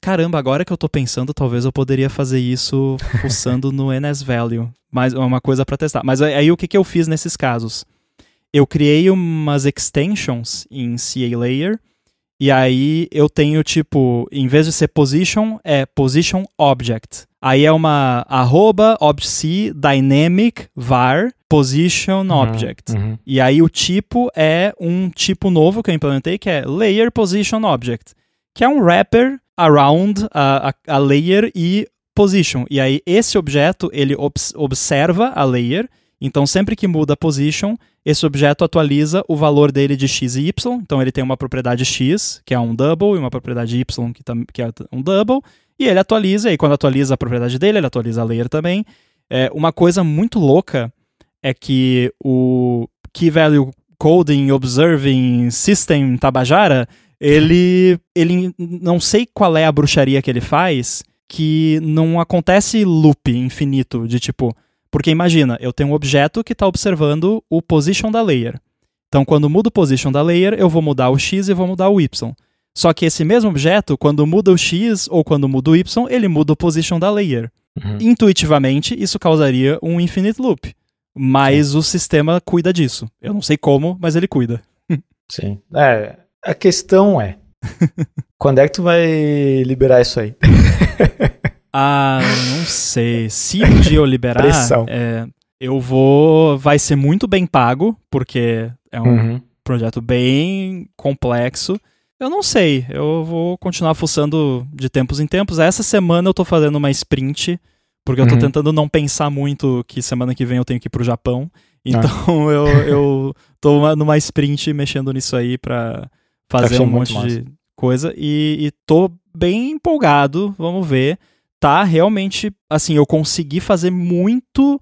Caramba, agora que eu tô pensando, talvez eu poderia fazer isso fuçando no NSValue. Mas é uma coisa para testar. Mas aí o que eu fiz nesses casos? Eu criei umas extensions em CA Layer e aí eu tenho tipo, em vez de ser position, é position object. Aí é uma @objc dynamic var position object. E aí o tipo é um tipo novo que eu implementei, que é layer position object, que é um wrapper around a layer e position. E aí esse objeto, ele observa a layer, então sempre que muda a position, esse objeto atualiza o valor dele de x e y. Então ele tem uma propriedade x, que é um double, e uma propriedade y, que é um double, e ele atualiza, e quando atualiza a propriedade dele, ele atualiza a layer também. Uma coisa muito louca é que o key value Coding, Observing, System, Tabajara, ele não sei qual é a bruxaria que ele faz, que não acontece loop infinito, de tipo... Porque imagina, eu tenho um objeto que está observando o position da layer. Então, quando muda o position da layer, eu vou mudar o X e vou mudar o Y. Só que esse mesmo objeto, quando muda o X ou quando muda o Y, ele muda o position da layer. Intuitivamente, isso causaria um infinite loop. Mas o sistema cuida disso. Eu não sei como, mas ele cuida. Sim. A questão é, quando é que tu vai liberar isso aí? Não sei. Se um dia eu liberar, vai ser muito bem pago, porque é um projeto bem complexo. Eu não sei, eu vou continuar fuçando de tempos em tempos. Essa semana eu tô fazendo uma sprint, porque eu tô tentando não pensar muito que semana que vem eu tenho que ir pro Japão. Então eu tô numa sprint mexendo nisso aí pra fazer um monte de coisa. E tô bem empolgado, vamos ver. Tá realmente, assim, eu consegui fazer muito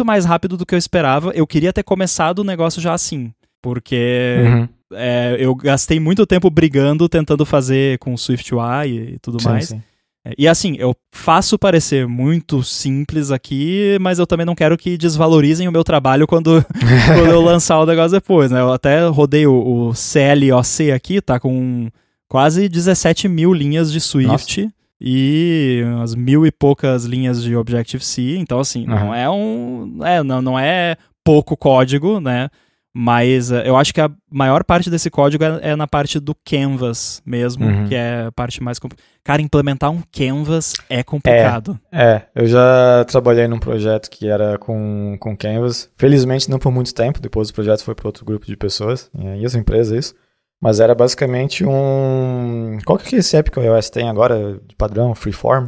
mais rápido do que eu esperava. Eu queria ter começado o negócio já assim, porque eu gastei muito tempo brigando, tentando fazer com SwiftUI e tudo mais. Sim. E assim, eu faço parecer muito simples aqui, mas eu também não quero que desvalorizem o meu trabalho quando eu lançar o negócio depois, né? Eu até rodei o CLOC aqui, tá com quase 17 mil linhas de Swift. Nossa. E umas 1000 e poucas linhas de Objective-C, então assim, não é pouco código, né, mas eu acho que a maior parte desse código é na parte do Canvas mesmo, que é a parte mais complicada. Cara, implementar um Canvas é complicado. Eu já trabalhei num projeto que era com Canvas, felizmente não por muito tempo, depois o projeto foi para outro grupo de pessoas, e essa empresa isso. Mas era basicamente qual que é esse app que o iOS tem agora, de padrão, Freeform?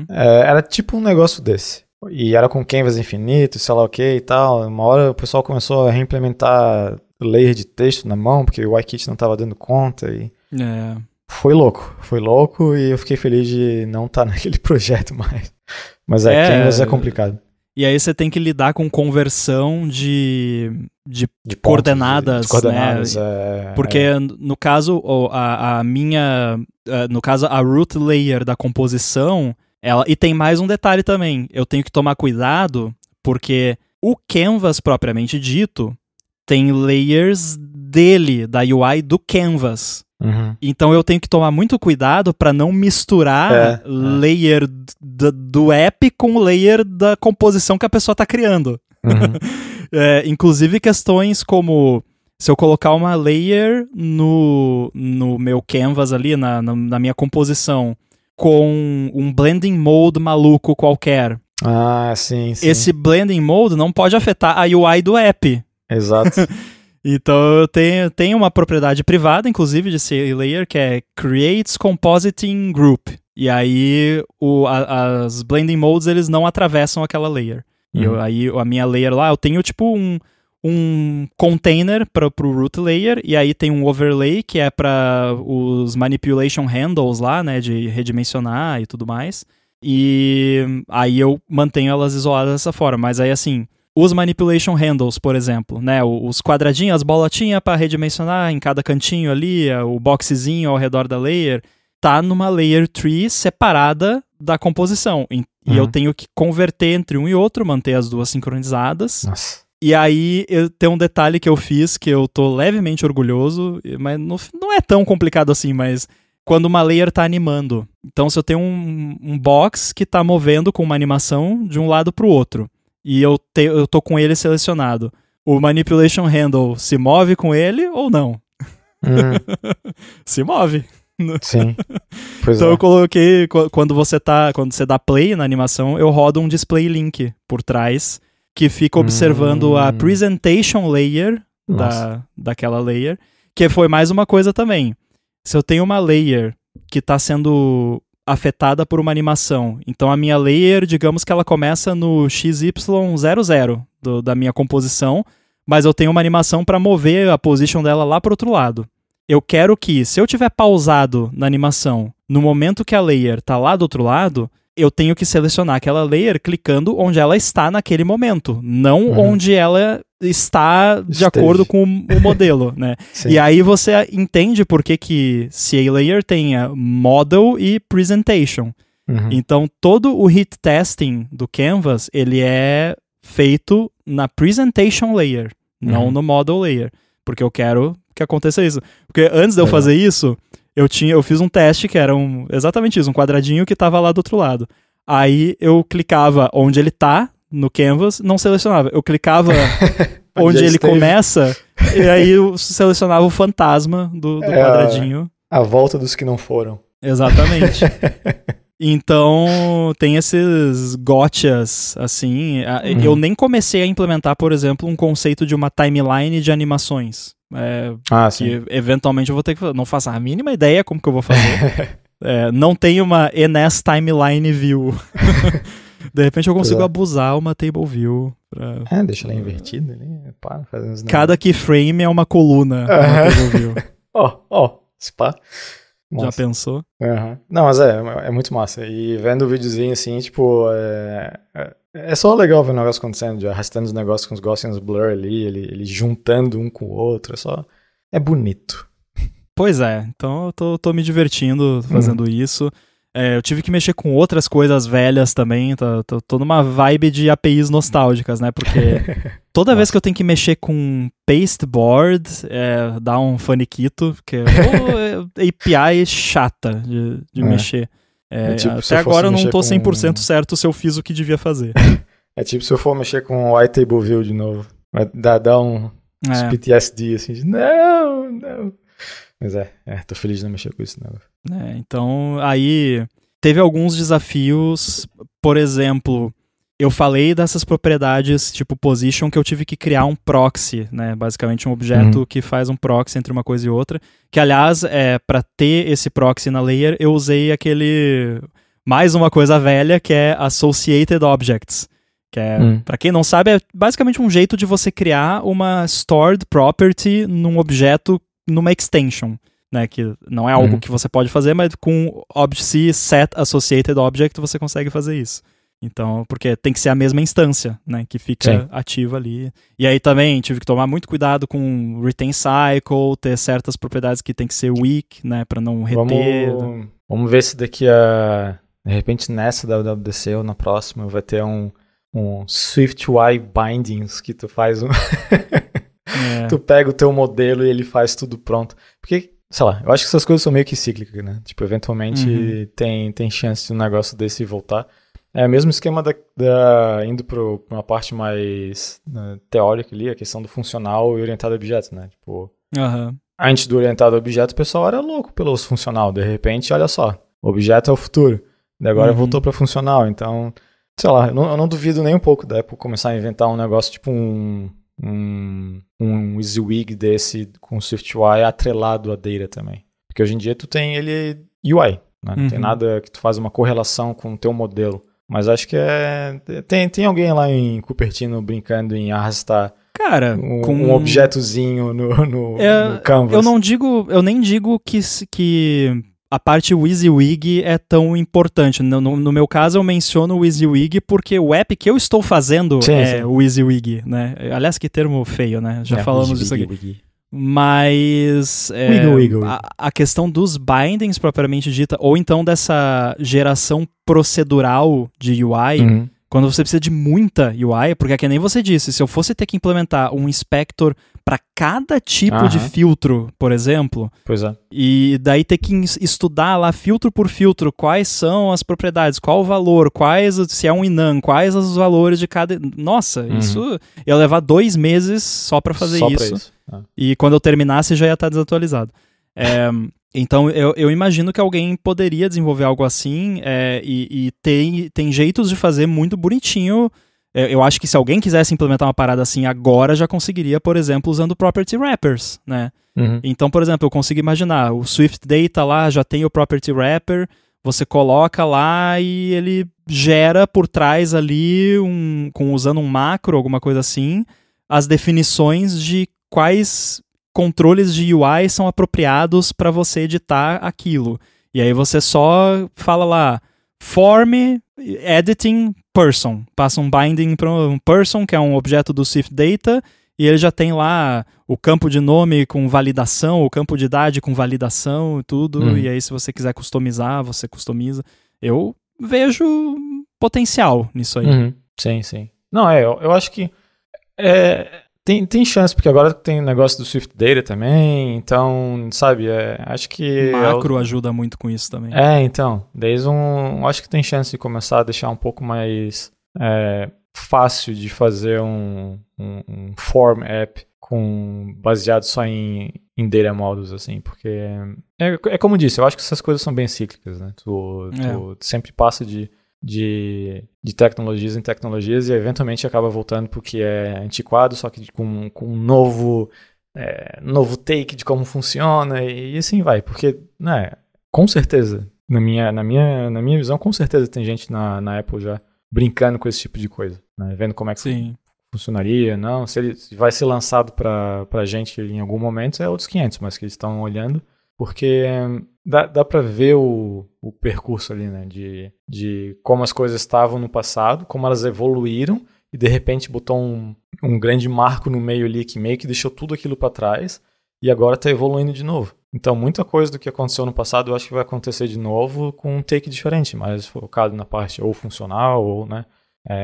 Era tipo um negócio desse. E era com Canvas infinito, sei lá o que e tal. Uma hora o pessoal começou a reimplementar layer de texto na mão, porque o iKit não estava dando conta. Foi louco e eu fiquei feliz de não estar naquele projeto mais. Mas Canvas é complicado. E aí você tem que lidar com conversão de coordenadas, né? Porque no caso, no caso, a root layer da composição, e tem mais um detalhe também, eu tenho que tomar cuidado, porque o Canvas propriamente dito tem layers dele, da UI do Canvas. Então eu tenho que tomar muito cuidado para não misturar layer do app com o layer da composição que a pessoa está criando. Inclusive questões como se eu colocar uma layer no meu Canvas ali, na minha composição, com um blending mode maluco qualquer. Sim. Esse blending mode não pode afetar a UI do app. Exato. Então eu tenho uma propriedade privada, inclusive, de layer, que é Creates Compositing Group. E aí as blending modes, eles não atravessam aquela layer. E aí a minha layer lá, eu tenho tipo um container pro root layer, e aí tem um overlay, que é para os manipulation handles lá, né, de redimensionar e tudo mais. E aí eu mantenho elas isoladas dessa forma. Mas aí assim... Os manipulation handles, por exemplo, né? Os quadradinhos, as bolotinhas para redimensionar em cada cantinho ali, o boxezinho ao redor da layer, tá numa layer tree separada da composição. E eu tenho que converter entre um e outro, manter as duas sincronizadas. Nossa. E aí tem um detalhe que eu fiz que eu tô levemente orgulhoso, mas não é tão complicado assim, mas quando uma layer tá animando. Então se eu tenho um box que tá movendo com uma animação de um lado pro outro, e eu tô com ele selecionado, o manipulation handle se move com ele ou não? Se move. Sim. Então eu coloquei, quando você dá play na animação, eu rodo um display link por trás, que fica observando a presentation layer daquela layer, que foi mais uma coisa também. Se eu tenho uma layer que está sendo afetada por uma animação, então a minha layer, digamos que ela começa no XY00 da minha composição, mas eu tenho uma animação para mover a position dela lá para o outro lado. Eu quero que, se eu tiver pausado na animação, no momento que a layer está lá do outro lado, eu tenho que selecionar aquela layer clicando onde ela está naquele momento, não onde ela está de acordo com o modelo, né? E aí você entende por que CA Layer tem Model e Presentation. Então, todo o heat testing do Canvas, ele é feito na Presentation Layer, não no Model Layer, porque eu quero que aconteça isso. Porque antes de eu fazer isso, eu fiz um teste que era exatamente isso, um quadradinho que estava lá do outro lado. Aí eu clicava onde ele tá no Canvas, não selecionava. Eu clicava onde ele começa, e aí eu selecionava o fantasma do quadradinho. A volta dos que não foram. Exatamente. Então, tem esses gotchas, assim. Eu nem comecei a implementar, por exemplo, um conceito de uma timeline de animações. Que eventualmente eu vou ter que fazer. Não faço a mínima ideia como que eu vou fazer. Não tem uma NS Timeline View. De repente eu consigo abusar uma Table View. Deixa ela invertida ali. Cada keyframe é uma coluna na Table View. Spa. Já pensou? Não, mas é muito massa. E vendo o videozinho assim, tipo, é só legal ver o negócio acontecendo, de arrastando os negócios com os Gaussian Blur ali, ele juntando um com o outro, é bonito. Pois é, então eu tô me divertindo fazendo isso. Eu tive que mexer com outras coisas velhas também, tô numa vibe de APIs nostálgicas, né, porque toda vez que eu tenho que mexer com pasteboard, dá um faniquito, porque API chata de mexer. Tipo, até agora eu não tô 100% certo se eu fiz o que devia fazer. É tipo se eu for mexer com o iTableView de novo, vai dar uns PTSD, assim, de não. Mas tô feliz de não mexer com isso, né? Então, aí teve alguns desafios, por exemplo, eu falei dessas propriedades tipo position que eu tive que criar um proxy, né? Basicamente um objeto que faz um proxy entre uma coisa e outra, que aliás, para ter esse proxy na layer, eu usei mais uma coisa velha que é Associated Objects, que para quem não sabe, é basicamente um jeito de você criar uma stored property num objeto numa extension, né, que não é algo que você pode fazer, mas com Object Set Associated Object você consegue fazer isso. Então, porque tem que ser a mesma instância, né, que fica ativa ali. E aí também tive que tomar muito cuidado com retain cycle, ter certas propriedades que tem que ser weak, né, para não reter. Vamos ver se daqui de repente nessa WWDC ou na próxima vai ter um SwiftUI Bindings que tu faz tu pega o teu modelo e ele faz tudo pronto. Porque, sei lá, eu acho que essas coisas são meio que cíclicas, né? Tipo, eventualmente tem chance de um negócio desse voltar. É o mesmo esquema indo para uma parte mais teórica ali, a questão do funcional e orientado a objetos, né? Tipo, antes do orientado a objeto, o pessoal era louco pelos funcional. De repente, olha só, objeto é o futuro. E agora voltou para funcional. Então, sei lá, eu não duvido nem um pouco da Apple começar a inventar um negócio tipo um WYSIWYG desse com SwiftUI atrelado a data também. Porque hoje em dia tu tem ele UI, né? Não tem nada que tu faz uma correlação com o teu modelo. Mas acho que tem alguém lá em Cupertino brincando em arrastar um objetozinho no Canvas. Eu nem digo que a parte WYSIWYG é tão importante. No meu caso, eu menciono o WYSIWYG porque o app que eu estou fazendo o WYSIWYG, né? Aliás, que termo feio, né? Já falamos disso aqui. Mas a questão dos bindings propriamente dita, ou então dessa geração procedural de UI, quando você precisa de muita UI, porque é que nem você disse, se eu fosse ter que implementar um inspector para cada tipo de filtro, por exemplo, e daí ter que estudar lá filtro por filtro, quais são as propriedades, qual o valor, se é um enum, quais os valores de cada... Nossa, isso ia levar 2 meses só para fazer isso. E quando eu terminasse já ia estar desatualizado. Então eu imagino que alguém poderia desenvolver algo assim e tem jeitos de fazer muito bonitinho. Eu acho que se alguém quisesse implementar uma parada assim agora, já conseguiria, por exemplo, usando property wrappers, né? Então, por exemplo, eu consigo imaginar, o Swift Data lá já tem o property wrapper, você coloca lá e ele gera por trás ali, usando um macro, alguma coisa assim, as definições de quais controles de UI são apropriados para você editar aquilo. E aí você só fala lá, form editing person. Passa um binding para um person, que é um objeto do Swift Data, e ele já tem lá o campo de nome com validação, o campo de idade com validação e tudo, e aí se você quiser customizar, você customiza. Eu vejo potencial nisso aí. Sim. Não, eu acho que tem chance, porque agora tem o negócio do Swift Data também, então, sabe, acho que... Macro ajuda muito com isso também. Então, acho que tem chance de começar a deixar um pouco mais fácil de fazer um form app baseado só em data models, assim, porque como eu disse, eu acho que essas coisas são bem cíclicas, né? Tu sempre passa de tecnologias em tecnologias e eventualmente acaba voltando porque é antiquado, só que com um novo take de como funciona e assim vai, porque, né, com certeza, na minha visão, com certeza tem gente na Apple já brincando com esse tipo de coisa, né? Vendo como é que funcionaria, não, se ele vai ser lançado pra gente em algum momento é outros 500, mas que eles estão olhando, porque dá pra ver o percurso ali, né, de como as coisas estavam no passado, como elas evoluíram e de repente botou um grande marco no meio ali que meio que deixou tudo aquilo pra trás e agora tá evoluindo de novo. Então muita coisa do que aconteceu no passado eu acho que vai acontecer de novo com um take diferente, mais focado na parte ou funcional ou, né,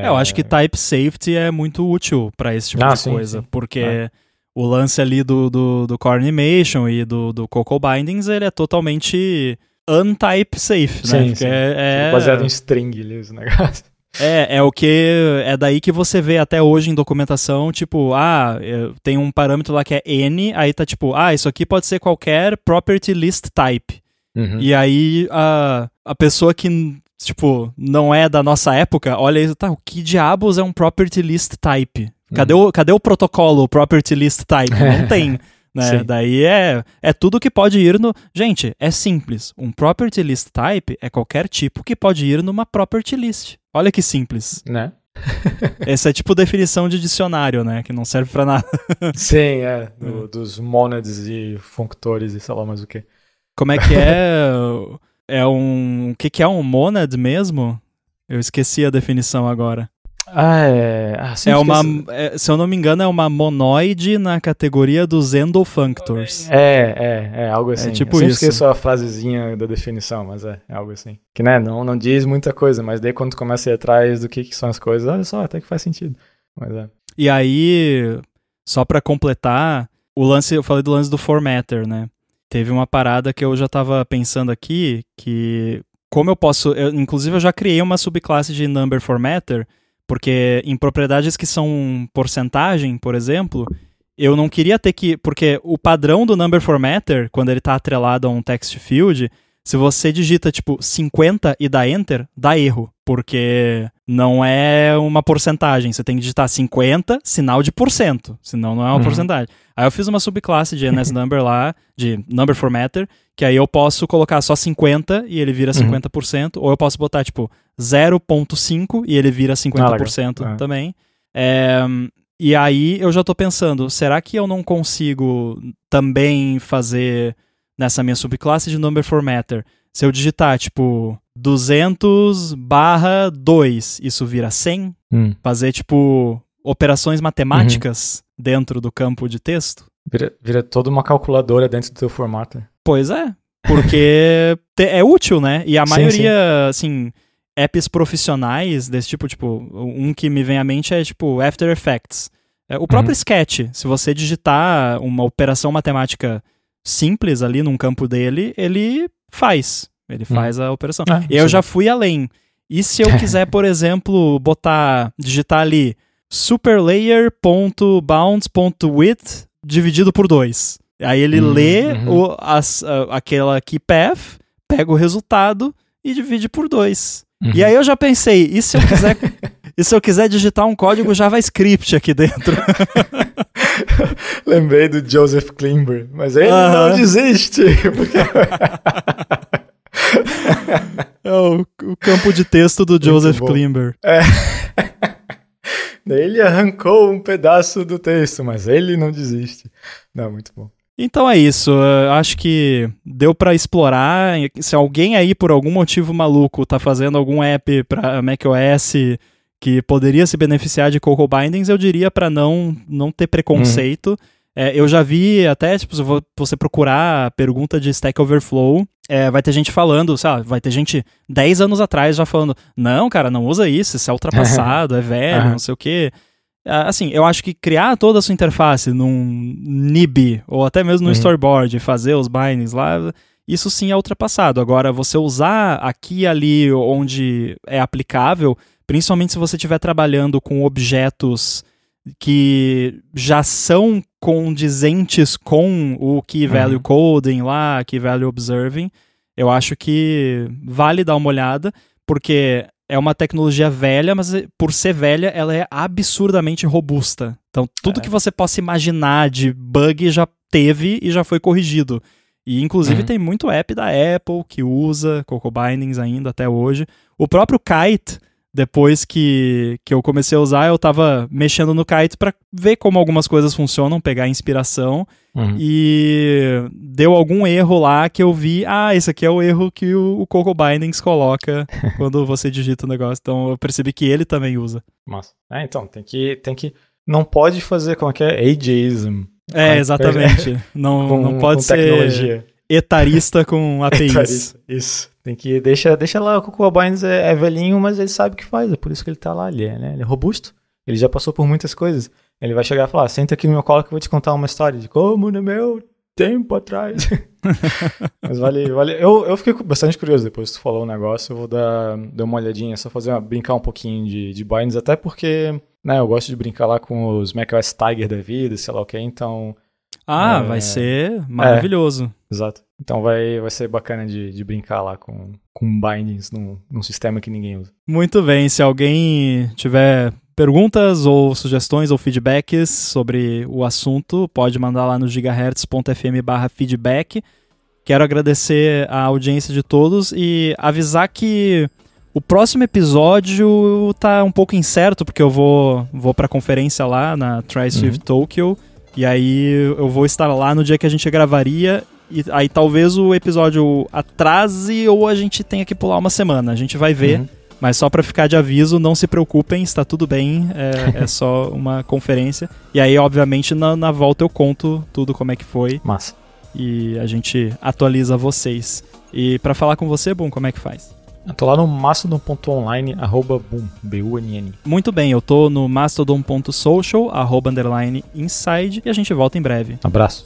eu acho que type safety é muito útil para esse tipo de coisa, porque o lance ali do Core Animation e do Cocoa Bindings, ele é totalmente untype safe, né? Sim. Baseado em string ali, os negócios. É daí que você vê até hoje em documentação, tipo, tem um parâmetro lá que é N, aí tá tipo, isso aqui pode ser qualquer property list type. E aí a pessoa que, tipo, não é da nossa época, olha isso, o que diabos é um property list type? Cadê o protocolo property list type? Não tem, né? Daí é tudo que pode ir no... Gente, é simples. Um property list type é qualquer tipo que pode ir numa property list. Olha que simples. Né? Essa é tipo definição de dicionário, né? Que não serve pra nada. Sim, dos monads e functores e sei lá mais o que. Como é que é? O que é um monad mesmo? Eu esqueci a definição agora. Se eu não me engano, é uma monoide na categoria dos endofunctors. Algo assim. É tipo eu isso. Esqueço a frasezinha da definição, mas é algo assim. Que, né, não diz muita coisa, mas daí quando tu começa a ir atrás do que são as coisas, olha só, até que faz sentido. Mas E aí, só pra completar, eu falei do lance do formatter, né? Teve uma parada que eu já tava pensando aqui, que como eu posso... inclusive eu já criei uma subclasse de number formatter, porque em propriedades que são porcentagem, por exemplo, eu não queria ter que... Porque o padrão do number formatter, quando ele está atrelado a um text field, se você digita tipo 50 e dá enter, dá erro. Porque não é uma porcentagem. Você tem que digitar 50, sinal de porcento. Senão não é uma porcentagem. Aí eu fiz uma subclasse de NSNumber lá, de number formatter, que aí eu posso colocar só 50 e ele vira 50%, ou eu posso botar tipo 0.5 e ele vira 50% também. E aí eu já tô pensando, será que eu não consigo também fazer nessa minha subclasse de number formatter, se eu digitar tipo 200/2, isso vira 100? Fazer tipo operações matemáticas dentro do campo de texto? Vira toda uma calculadora dentro do teu formatter. Pois é, porque é útil, né? E a maioria, assim, apps profissionais desse tipo, um que me vem à mente é tipo After Effects. O próprio Sketch, se você digitar uma operação matemática simples ali num campo dele, ele faz a operação. E eu já fui além. E se eu quiser, por exemplo, digitar ali superlayer.bounds.width dividido por 2. Aí ele lê aquela key path, pega o resultado e divide por 2. E aí eu já pensei, e se eu quiser digitar um código JavaScript aqui dentro? Lembrei do Joseph Klimber, mas ele não desiste. Porque... É o campo de texto do Joseph Klimber. Ele arrancou um pedaço do texto, mas ele não desiste. Não, muito bom. Então é isso, eu acho que deu pra explorar. Se alguém aí por algum motivo maluco tá fazendo algum app pra macOS que poderia se beneficiar de Cocoa Bindings, eu diria pra não ter preconceito. Eu já vi até, tipo, se você procurar a pergunta de Stack Overflow, vai ter gente falando, sabe, vai ter gente 10 anos atrás já falando, não, cara, não usa isso é ultrapassado, é velho, não sei o quê. Assim, eu acho que criar toda a sua interface num nib, ou até mesmo no storyboard, fazer os bindings lá, isso sim é ultrapassado. Agora, você usar aqui e ali onde é aplicável, principalmente se você estiver trabalhando com objetos que já são condizentes com o Key Value Coding lá, Key Value Observing, eu acho que vale dar uma olhada, porque é uma tecnologia velha, mas por ser velha, ela é absurdamente robusta. Então, tudo que você possa imaginar de bug já teve e já foi corrigido. E, inclusive, tem muito app da Apple que usa Cocoa Bindings ainda até hoje. O próprio Kite, depois que eu comecei a usar, eu tava mexendo no Kite para ver como algumas coisas funcionam, pegar inspiração. E deu algum erro lá que eu vi, esse aqui é o erro que o Cocoa Bindings coloca quando você digita o negócio. Então eu percebi que ele também usa. Massa. Então, tem que não pode fazer como é que é? Ageism. Exatamente. Não pode ser tecnologia. Etarista com APIs. Isso. Tem que deixa lá, o Cocoa Bindings é velhinho, mas ele sabe o que faz, é por isso que ele tá lá, ele é robusto, ele já passou por muitas coisas. Ele vai chegar e falar, senta aqui no meu colo que eu vou te contar uma história de como no meu tempo atrás. Mas vale. Eu fiquei bastante curioso depois que tu falou o negócio, eu vou dar uma olhadinha, só brincar um pouquinho de bindings, até porque, né, eu gosto de brincar lá com os macOS Tiger da vida, sei lá o que, então... vai ser maravilhoso. Exato. Então vai ser bacana de brincar lá com bindings num sistema que ninguém usa. Muito bem, se alguém tiver perguntas ou sugestões ou feedbacks sobre o assunto, pode mandar lá no gigahertz.fm/feedback. Quero agradecer a audiência de todos e avisar que o próximo episódio tá um pouco incerto, porque eu vou pra conferência lá na TriSwift Tokyo, e aí eu vou estar lá no dia que a gente gravaria, e aí talvez o episódio atrase ou a gente tenha que pular uma semana, a gente vai ver. Mas só pra ficar de aviso, não se preocupem, está tudo bem, é só uma conferência. E aí, obviamente, na volta eu conto tudo como é que foi. Massa. E a gente atualiza vocês. E pra falar com você, Boom, como é que faz? Eu tô lá no mastodon.online, @boom, B-U-N-N. Muito bem, eu tô no mastodon.social, @inside, e a gente volta em breve. Abraço.